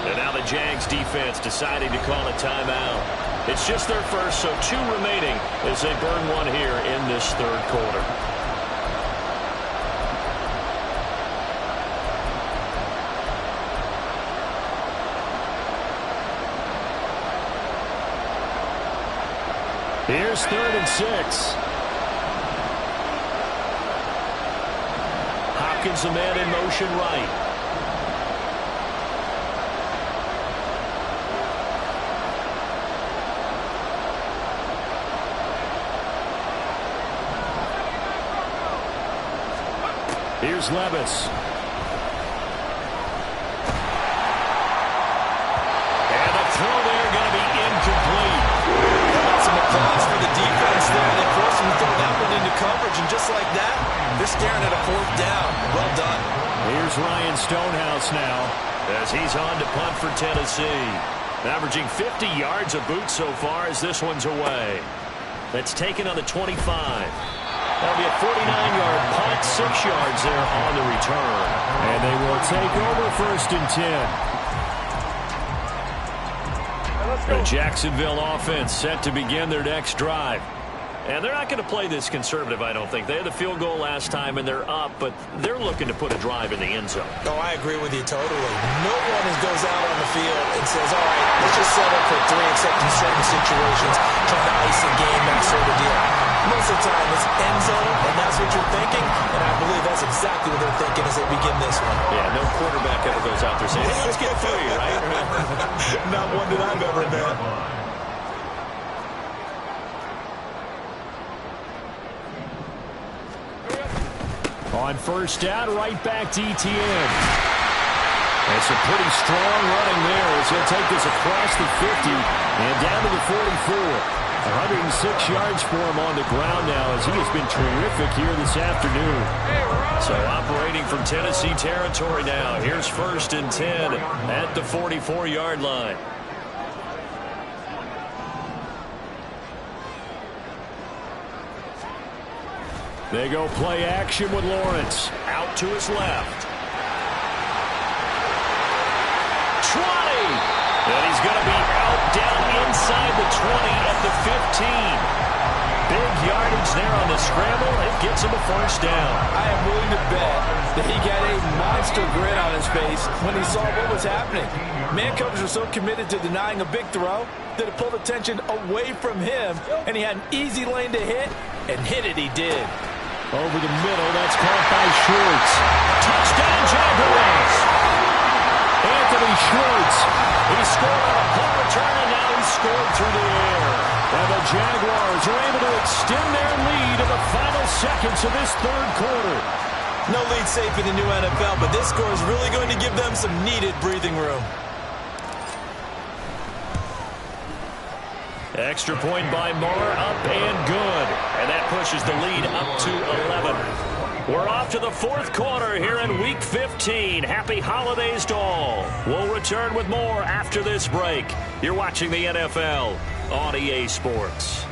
And now the Jags defense deciding to call a timeout. It's just their first, so 2 remaining as they burn 1 here in this 3rd quarter. Here's 3rd and 6. Hopkins, a man in motion right. Here's Levis. And the throw there going to be incomplete. Some applause for the defense there. They forced him to throw that one into coverage, and just like that, they're staring at a 4th down. Well done. Here's Ryan Stonehouse now as he's on to punt for Tennessee. Averaging 50 yards a boot so far as this one's away. That's taken on the 25. That'll be a 49-yard punt, 6 yards there on the return. And they will take over 1st and 10. The Jacksonville offense set to begin their next drive. And they're not going to play this conservative, I don't think. They had the field goal last time, and they're up, but they're looking to put a drive in the end zone. Oh, I agree with you totally. No one goes out on the field and says, all right, let's just settle for 3, except in certain situations, trying to ice the game, that sort of deal. Most of the time, it's end zone, and that's what you're thinking, and I believe that's exactly what they're thinking as they begin this one. Yeah, no quarterback ever goes out there saying, hey, let's get 3, right? Not one that I've ever met. On 1st down, right back to ETN. That's a pretty strong running there as he'll take this across the 50 and down to the 44. 106 yards for him on the ground now as he has been terrific here this afternoon. So operating from Tennessee territory now. Here's 1st and 10 at the 44-yard line. They go play action with Lawrence. Out to his left. 20. And he's going to be out down inside the 20 at the 15. Big yardage there on the scramble. It gets him a first down. I am willing to bet that he got a monster grin on his face when he saw what was happening. Man coverage was so committed to denying a big throw that it pulled attention away from him, and he had an easy lane to hit, and hit it he did. Over the middle, that's caught by Schwartz. Touchdown, Jaguars. Anthony Schwartz. He scored on a punt return, and now he's scored through the air. And the Jaguars are able to extend their lead in the final seconds of this third quarter. No lead safe in the new NFL, but this score is really going to give them some needed breathing room. Extra point by Moore, up and good. And that pushes the lead up to 11. We're off to the fourth quarter here in Week 15. Happy holidays to all. We'll return with more after this break. You're watching the NFL on EA Sports.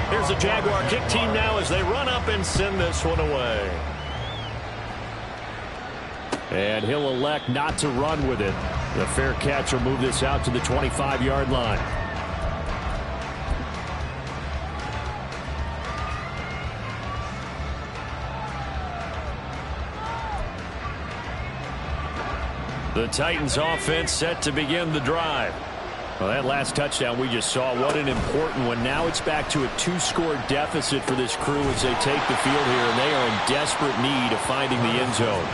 Here's the Jaguar kick team now as they run up and send this one away. And he'll elect not to run with it. The fair catch will move this out to the 25-yard line. The Titans offense set to begin the drive. Well, that last touchdown we just saw, what an important one. Now it's back to a 2-score deficit for this crew as they take the field here, and they are in desperate need of finding the end zone.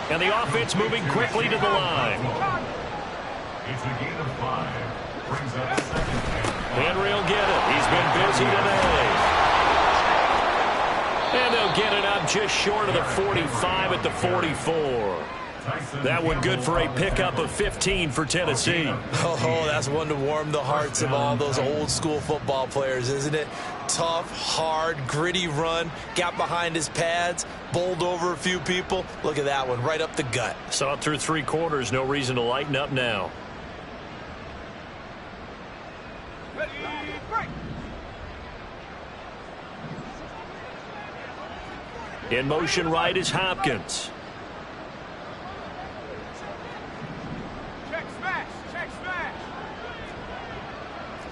And the offense moving quickly to the line. It's a gain of 5. Brings up second down. Henry will get it. He's been busy today. And they'll get it up just short of the 45 at the 44. That one good for a pickup of 15 for Tennessee. Oh, that's one to warm the hearts of all those old school football players, isn't it? Tough, hard, gritty run, got behind his pads, bowled over a few people. Look at that one, right up the gut. Saw it through 3 quarters, no reason to lighten up now. Ready, break. In motion right is Hopkins. Check smash, check smash.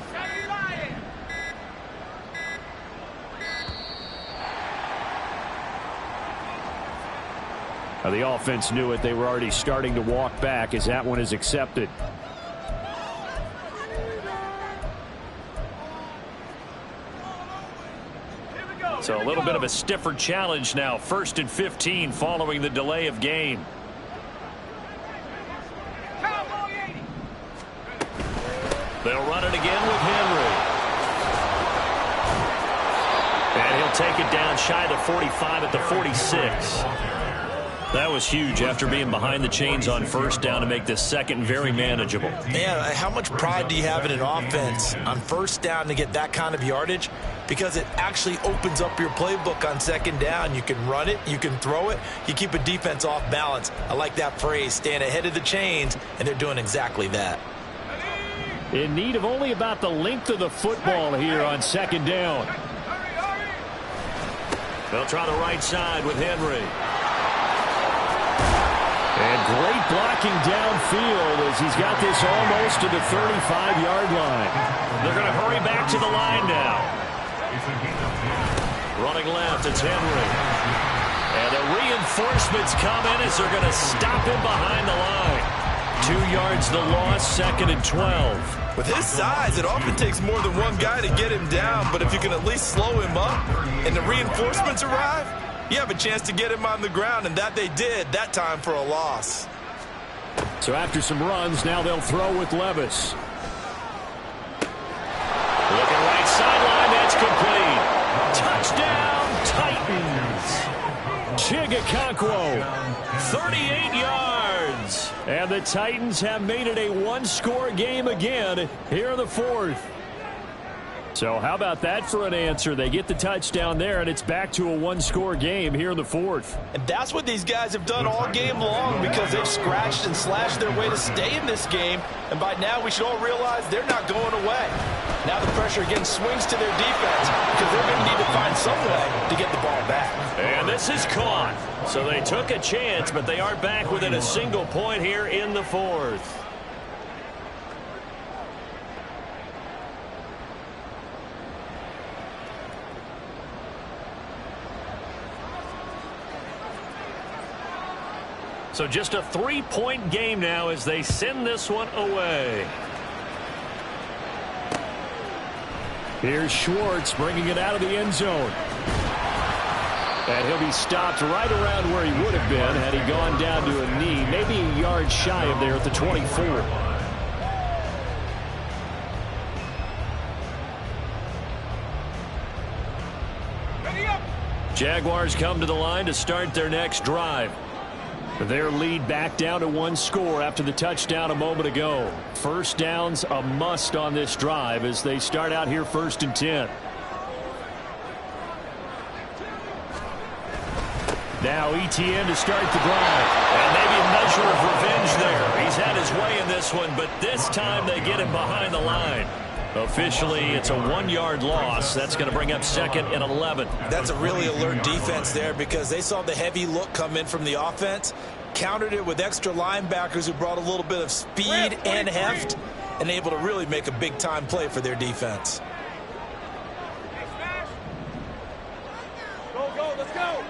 Steady Lion. Now, the offense knew it. They were already starting to walk back as that one is accepted. So a little bit of a stiffer challenge now. 1st and 15 following the delay of game. Cowboy 80. They'll run it again with Henry. And he'll take it down shy of the 45 at the 46. That was huge after being behind the chains on 1st down to make this second very manageable. Man, how much pride do you have in an offense on 1st down to get that kind of yardage? Because it actually opens up your playbook on 2nd down. You can run it, you can throw it, you keep a defense off balance. I like that phrase, staying ahead of the chains, and they're doing exactly that. In need of only about the length of the football here on 2nd down. They'll try the right side with Henry. And great blocking downfield as he's got this almost to the 35-yard line. They're going to hurry back to the line now. It's a gain of 10. Running left, it's Henry. And the reinforcements come in as they're going to stop him behind the line. 2 yards the loss, 2nd and 12. With his size, it often takes more than one guy to get him down, but if you can at least slow him up and the reinforcements arrive, you have a chance to get him on the ground, and that they did, that time for a loss. So after some runs, now they'll throw with Levis. Looking right sideline, that's complete. Touchdown, Titans. Chigakonkwo. 38 yards. And the Titans have made it a 1-score game again here in the 4th. So how about that for an answer? They get the touchdown there, and it's back to a 1-score game here in the 4th. And that's what these guys have done all game long because they've scratched and slashed their way to stay in this game. And by now, we should all realize they're not going away. Now the pressure again swings to their defense because they're going to need to find some way to get the ball back. And This is caught. So they took a chance, but they are back within a single point here in the fourth. So just a 3-point game now as they send this one away. Here's Schwartz bringing it out of the end zone. And he'll be stopped right around where he would have been had he gone down to a knee, maybe a yard shy of there at the 24. Jaguars come to the line to start their next drive. Their lead back down to 1 score after the touchdown a moment ago. First down's a must on this drive as they start out here 1st and 10. Now Etienne to start the drive. And maybe a measure of revenge there. He's had his way in this one, but this time they get him behind the line. Officially, it's a 1-yard loss. That's going to bring up 2nd and 11. That's a really alert defense there because they saw the heavy look come in from the offense, countered it with extra linebackers who brought a little bit of speed and heft, and able to really make a big-time play for their defense. Go, go, let's go.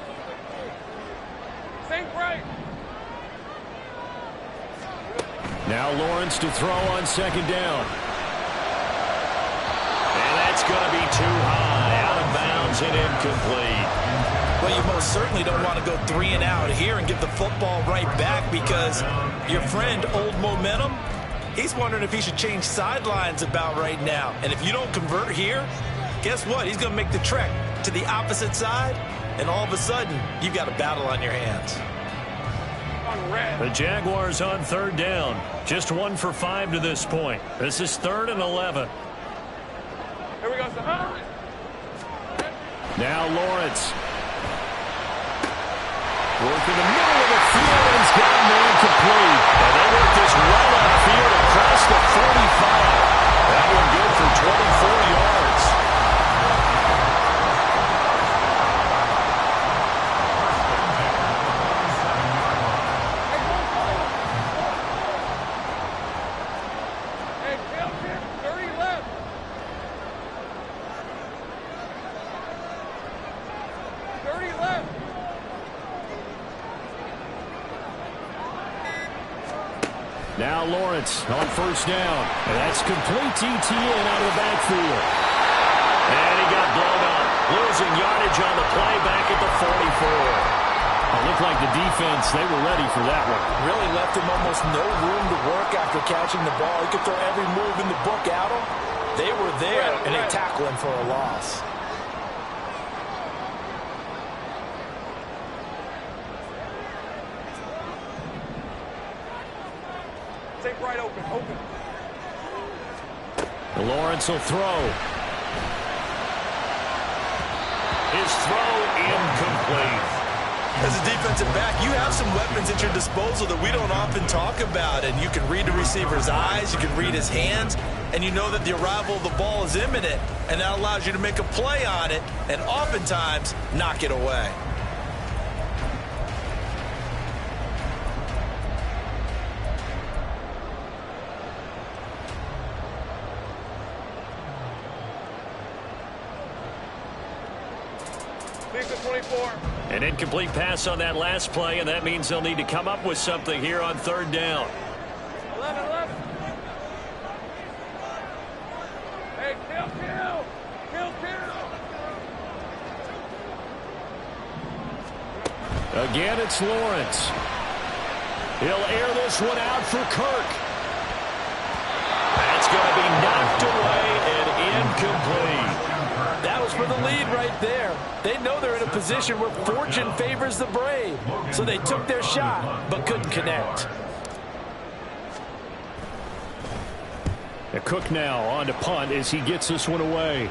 Think right. Now Lawrence to throw on 2nd down. It's going to be too high, out of bounds and incomplete. Well, you most certainly don't want to go 3 and out here and give the football right back because your friend, Old Momentum, he's wondering if he should change sidelines about right now. And if you don't convert here, guess what? He's going to make the trek to the opposite side, and all of a sudden, you've got a battle on your hands. The Jaguars on 3rd down. Just 1 for 5 to this point. This is 3rd and 11. Here we go, son. Now Lawrence. Working the middle of the field and he's got him incomplete. And they work this well upfield across the 45. That one good for 24 yards. Hey, Bill, 30 left. Now Lawrence on 1st down. And that's complete to Etienne out of the backfield. And he got blown up. Losing yardage on the play back at the 44. It looked like the defense, they were ready for that one. Really left him almost no room to work after catching the ball. He could throw every move in the book at him. They were there, and they tackled him for a loss. Take right open, open. Lawrence will throw. His throw incomplete. As a defensive back, you have some weapons at your disposal that we don't often talk about, and you can read the receiver's eyes, you can read his hands, and you know that the arrival of the ball is imminent, and that allows you to make a play on it and oftentimes knock it away. An incomplete pass on that last play, and that means they'll need to come up with something here on 3rd down. 11 left. Hey, kill. Again, it's Lawrence. He'll air this one out for Kirk. That's going to be knocked away and incomplete. That was for the lead right there. They know they're in a position where fortune favors the brave. So they took their shot, but couldn't connect. Cook now on to punt as he gets this one away.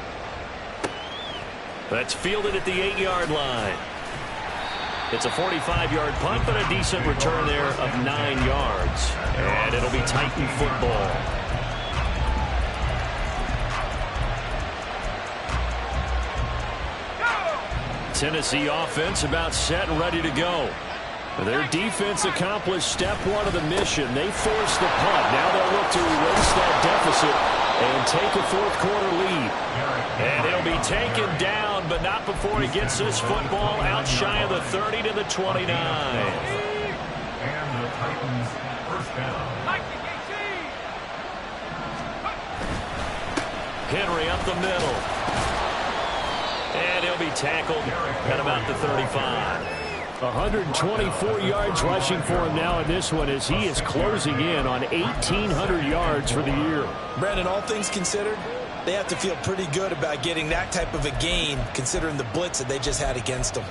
That's fielded at the 8-yard line. It's a 45-yard punt, but a decent return there of 9 yards. And it'll be Titan football. Tennessee offense about set and ready to go. Their defense accomplished step one of the mission. They forced the punt. Now they'll look to erase that deficit and take a fourth quarter lead. And he'll be taken down, but not before he gets this football out shy of the 30 to the 29. And the Titans first down. Henry up the middle. And he'll be tackled at about the 35. 124 yards rushing for him now in this one as he is closing in on 1,800 yards for the year. Brandon, all things considered, they have to feel pretty good about getting that type of a gain considering the blitz that they just had against them.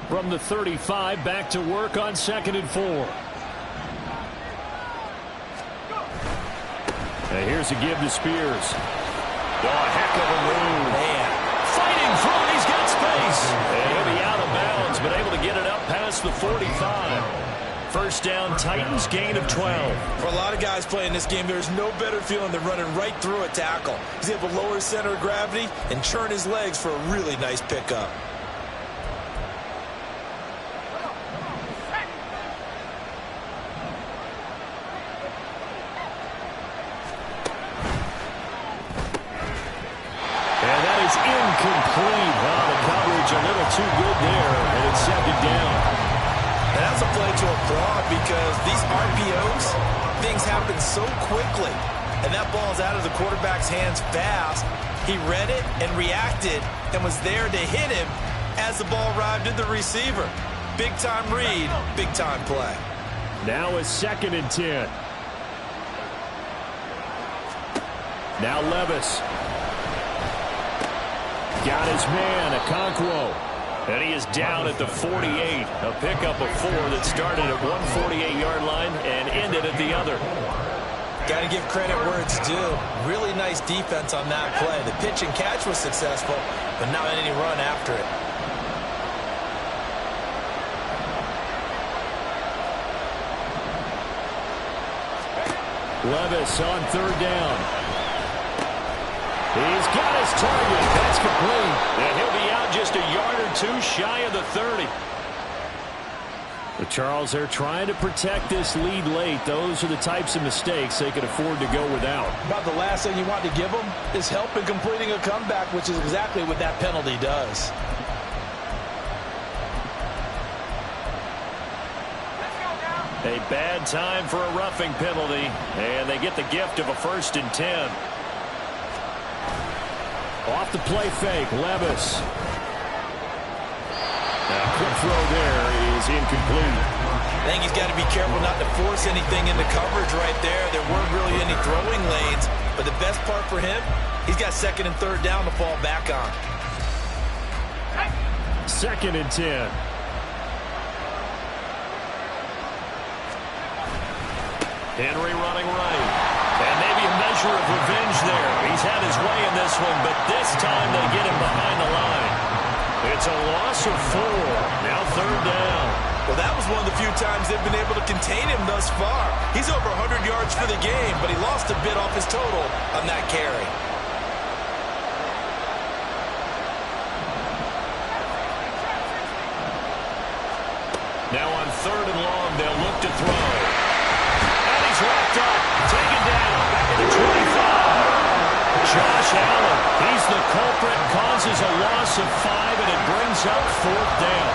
From the 35, back to work on 2nd and 4. Now here's a give to Spears. Oh, a heck of a move. Man. Fighting through, he's got space. And he'll be out of bounds, but able to get it up past the 45. First down, Titans, gain of 12. For a lot of guys playing this game, there's no better feeling than running right through a tackle. He's able to lower his center of gravity and churn his legs for a really nice pickup. Incomplete. Wow, the coverage a little too good there, and it's 2nd down. And that's a play to applaud because these RPOs, things happen so quickly. And that ball's out of the quarterback's hands fast. He read it and reacted and was there to hit him as the ball arrived at the receiver. Big-time read, big-time play. Now a 2nd and 10. Now Levis. Got his man, Okonkwo. And he is down at the 48. A pickup of 4 that started at one 48-yard line and ended at the other. Got to give credit where it's due. Really nice defense on that play. The pitch and catch was successful, but not any run after it. Levis on 3rd down. He's got his target. That's complete. And he'll be out just a yard or two shy of the 30. The Charles, they're trying to protect this lead late. Those are the types of mistakes they can afford to go without. About the last thing you want to give them is help in completing a comeback, which is exactly what that penalty does. A bad time for a roughing penalty, and they get the gift of a 1st and 10. Off the play fake, Levis. A quick throw there is incomplete. I think he's got to be careful not to force anything into coverage right there. There weren't really any throwing lanes, but the best part for him, he's got 2nd and 3rd down to fall back on. 2nd and 10. Henry running right. And maybe a measure of revenge there. He's had his way in this one, but this time they get him behind the line. It's a loss of 4. Now 3rd down. Well, that was one of the few times they've been able to contain him thus far. He's over 100 yards for the game, but he lost a bit off his total on that carry. Now on 3rd and long, they'll look to throw. And he's wrapped up, taken down, back at the 25. Josh Allen, he's the culprit, causes a loss of 5, and it brings up 4th down.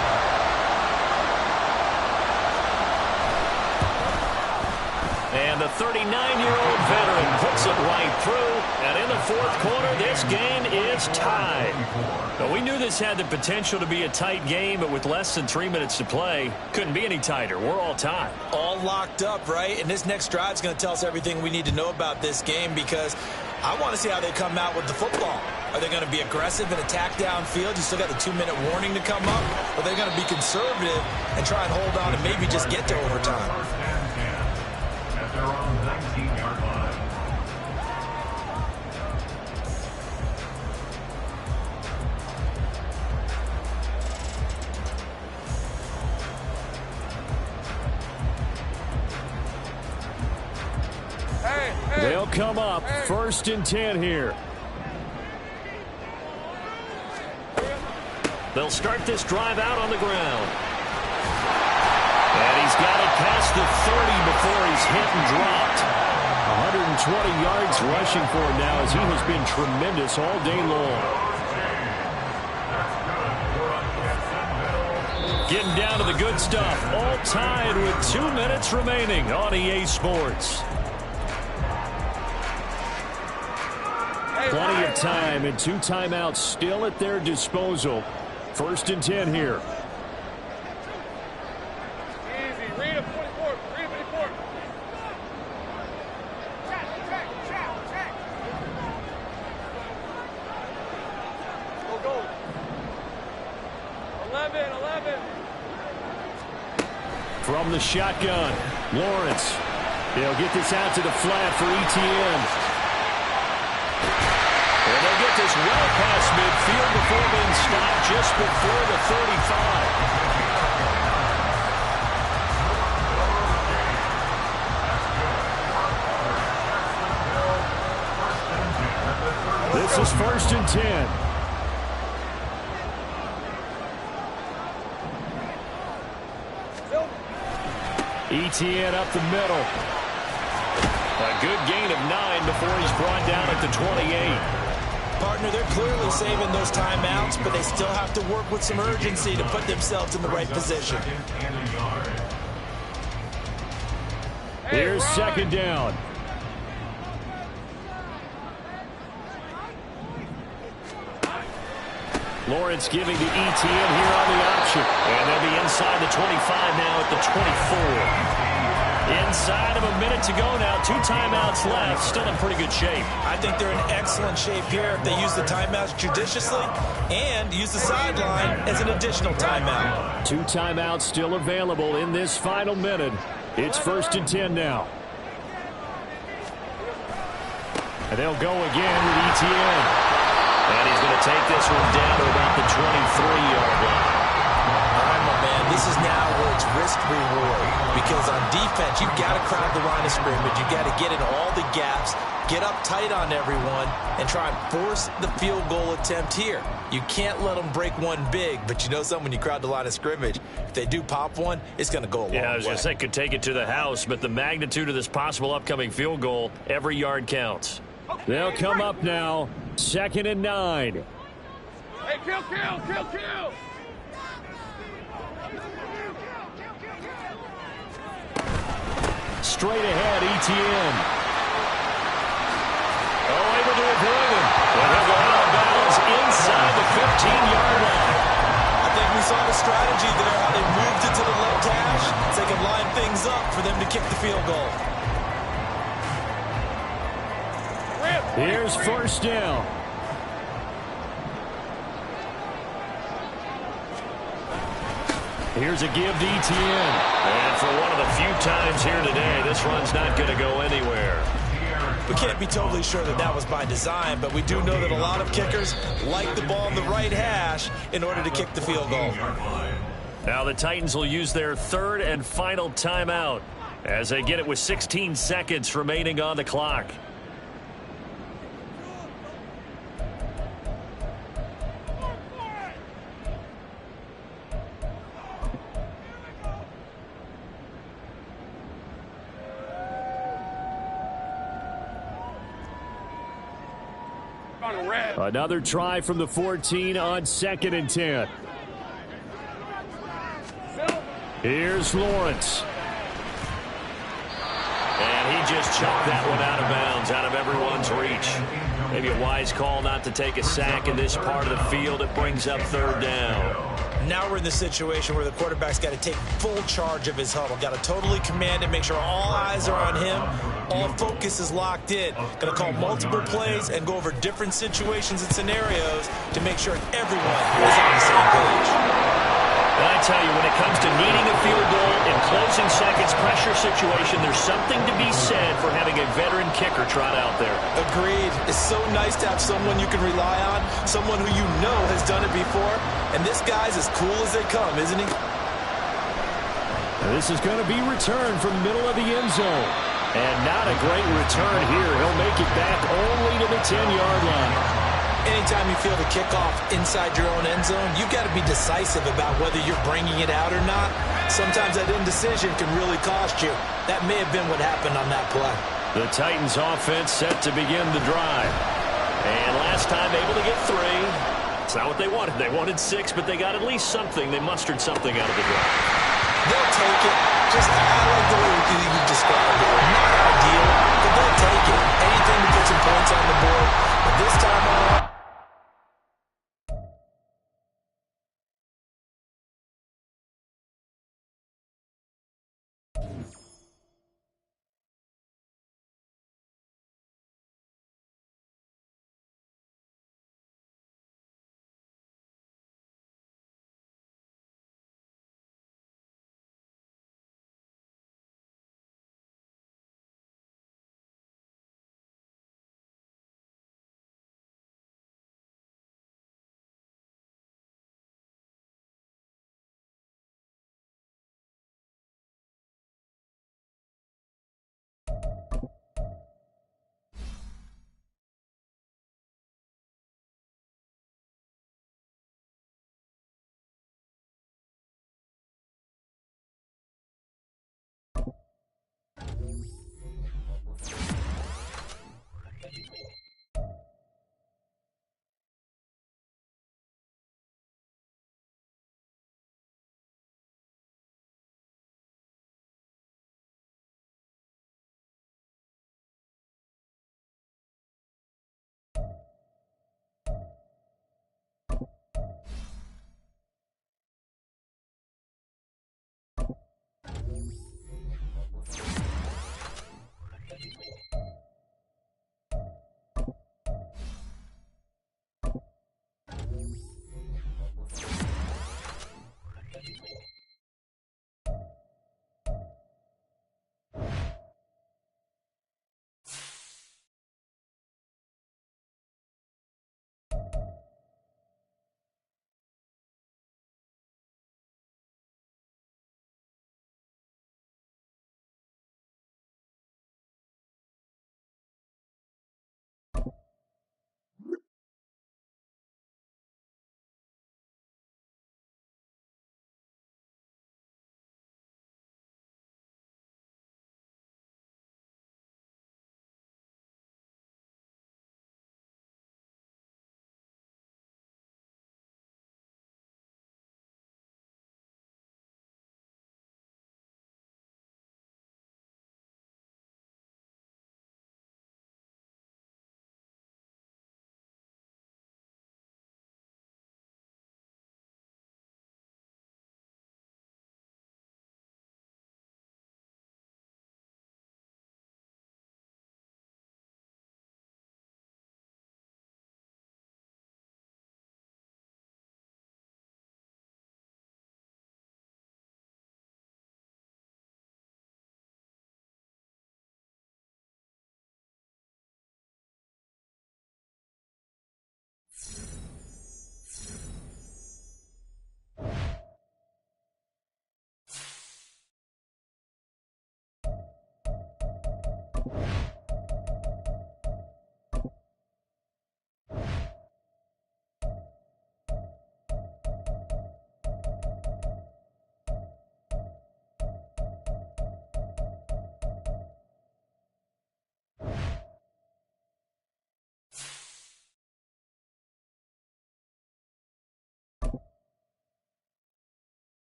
And the 39-year-old veteran puts it right through. And in the 4th quarter, this game is tied. But we knew this had the potential to be a tight game, but with less than 3 minutes to play, couldn't be any tighter. We're all tied. All locked up, right? And this next drive is going to tell us everything we need to know about this game because I want to see how they come out with the football. Are they going to be aggressive and attack downfield? You still got the 2-minute warning to come up? Or are they going to be conservative and try and hold on and maybe just get to overtime? They're on the 19-yard line. They'll come up 1st and 10 here. They'll start this drive out on the ground. And he's got it past the 30 before he's hit and dropped. 120 yards rushing for him now as he has been tremendous all day long. Getting down to the good stuff. All tied with 2 minutes remaining on EA Sports. Plenty of time and 2 timeouts still at their disposal. 1st and 10 here. Easy. Read it, 44. Read it, 54. Go. 11. From the shotgun, Lawrence. They'll get this out to the flat for ETN. And they'll get this well past midfield before being stopped just before the 35. This is 1st and 10. ETN up the middle. A good gain of 9 before he's brought down at the 28. Partner, they're clearly saving those timeouts, but they still have to work with some urgency to put themselves in the right position. Here's 2nd down. Lawrence giving to ETN here on the option. And they'll be inside the 25 now at the 24. Inside of a minute to go now. 2 timeouts left. Still in pretty good shape. I think they're in excellent shape here if they use the timeouts judiciously and use the sideline as an additional timeout. 2 timeouts still available in this final minute. It's 1st and 10 now. And they'll go again with ETN. And he's going to take this one down to about the 23-yard line. All right, my man, this is now where it's risk-reward. Because on defense, you've got to crowd the line of scrimmage. You've got to get in all the gaps, get up tight on everyone, and try and force the field goal attempt here. You can't let them break one big, but you know something, when you crowd the line of scrimmage, if they do pop one, it's going to go a long way. Yeah, I was going to say could take it to the house, but the magnitude of this possible upcoming field goal, every yard counts. They'll come up now, 2nd and 9. Hey, kill. Straight ahead, ETN. Able to avoid him. And he'll go out of bounds inside the 15-yard line. I think we saw the strategy there, how they moved it to the left hash so they can line things up for them to kick the field goal. Here's 1st down. Here's a give to ETN. And for one of the few times here today, this run's not going to go anywhere. We can't be totally sure that that was by design, but we do know that a lot of kickers like the ball in the right hash in order to kick the field goal. Now the Titans will use their 3rd and final timeout as they get it with 16 seconds remaining on the clock. Another try from the 14 on 2nd and 10. Here's Lawrence. And he just chucked that one out of bounds, out of everyone's reach. Maybe a wise call not to take a sack in this part of the field. It brings up 3rd down. Now we're in the situation where the quarterback's got to take full charge of his huddle. Got to totally command it, make sure all eyes are on him. All focus is locked in. Going to call multiple plays and go over different situations and scenarios to make sure everyone is on the same page. And I tell you, when it comes to needing a field goal in closing seconds pressure situation, there's something to be said for having a veteran kicker trot out there. Agreed. It's so nice to have someone you can rely on, someone who you know has done it before. And this guy's as cool as they come, isn't he? This is going to be returned from middle of the end zone. And not a great return here. He'll make it back only to the 10-yard line. Anytime you feel the kickoff inside your own end zone, you've got to be decisive about whether you're bringing it out or not. Sometimes that indecision can really cost you. That may have been what happened on that play. The Titans offense set to begin the drive. And last time able to get 3. It's not what they wanted. They wanted 6, but they got at least something. They mustered something out of the drive. They'll take it. Just, I like the way you described it. Not ideal, but they'll take it. Anything to get some points on the board. But this time on,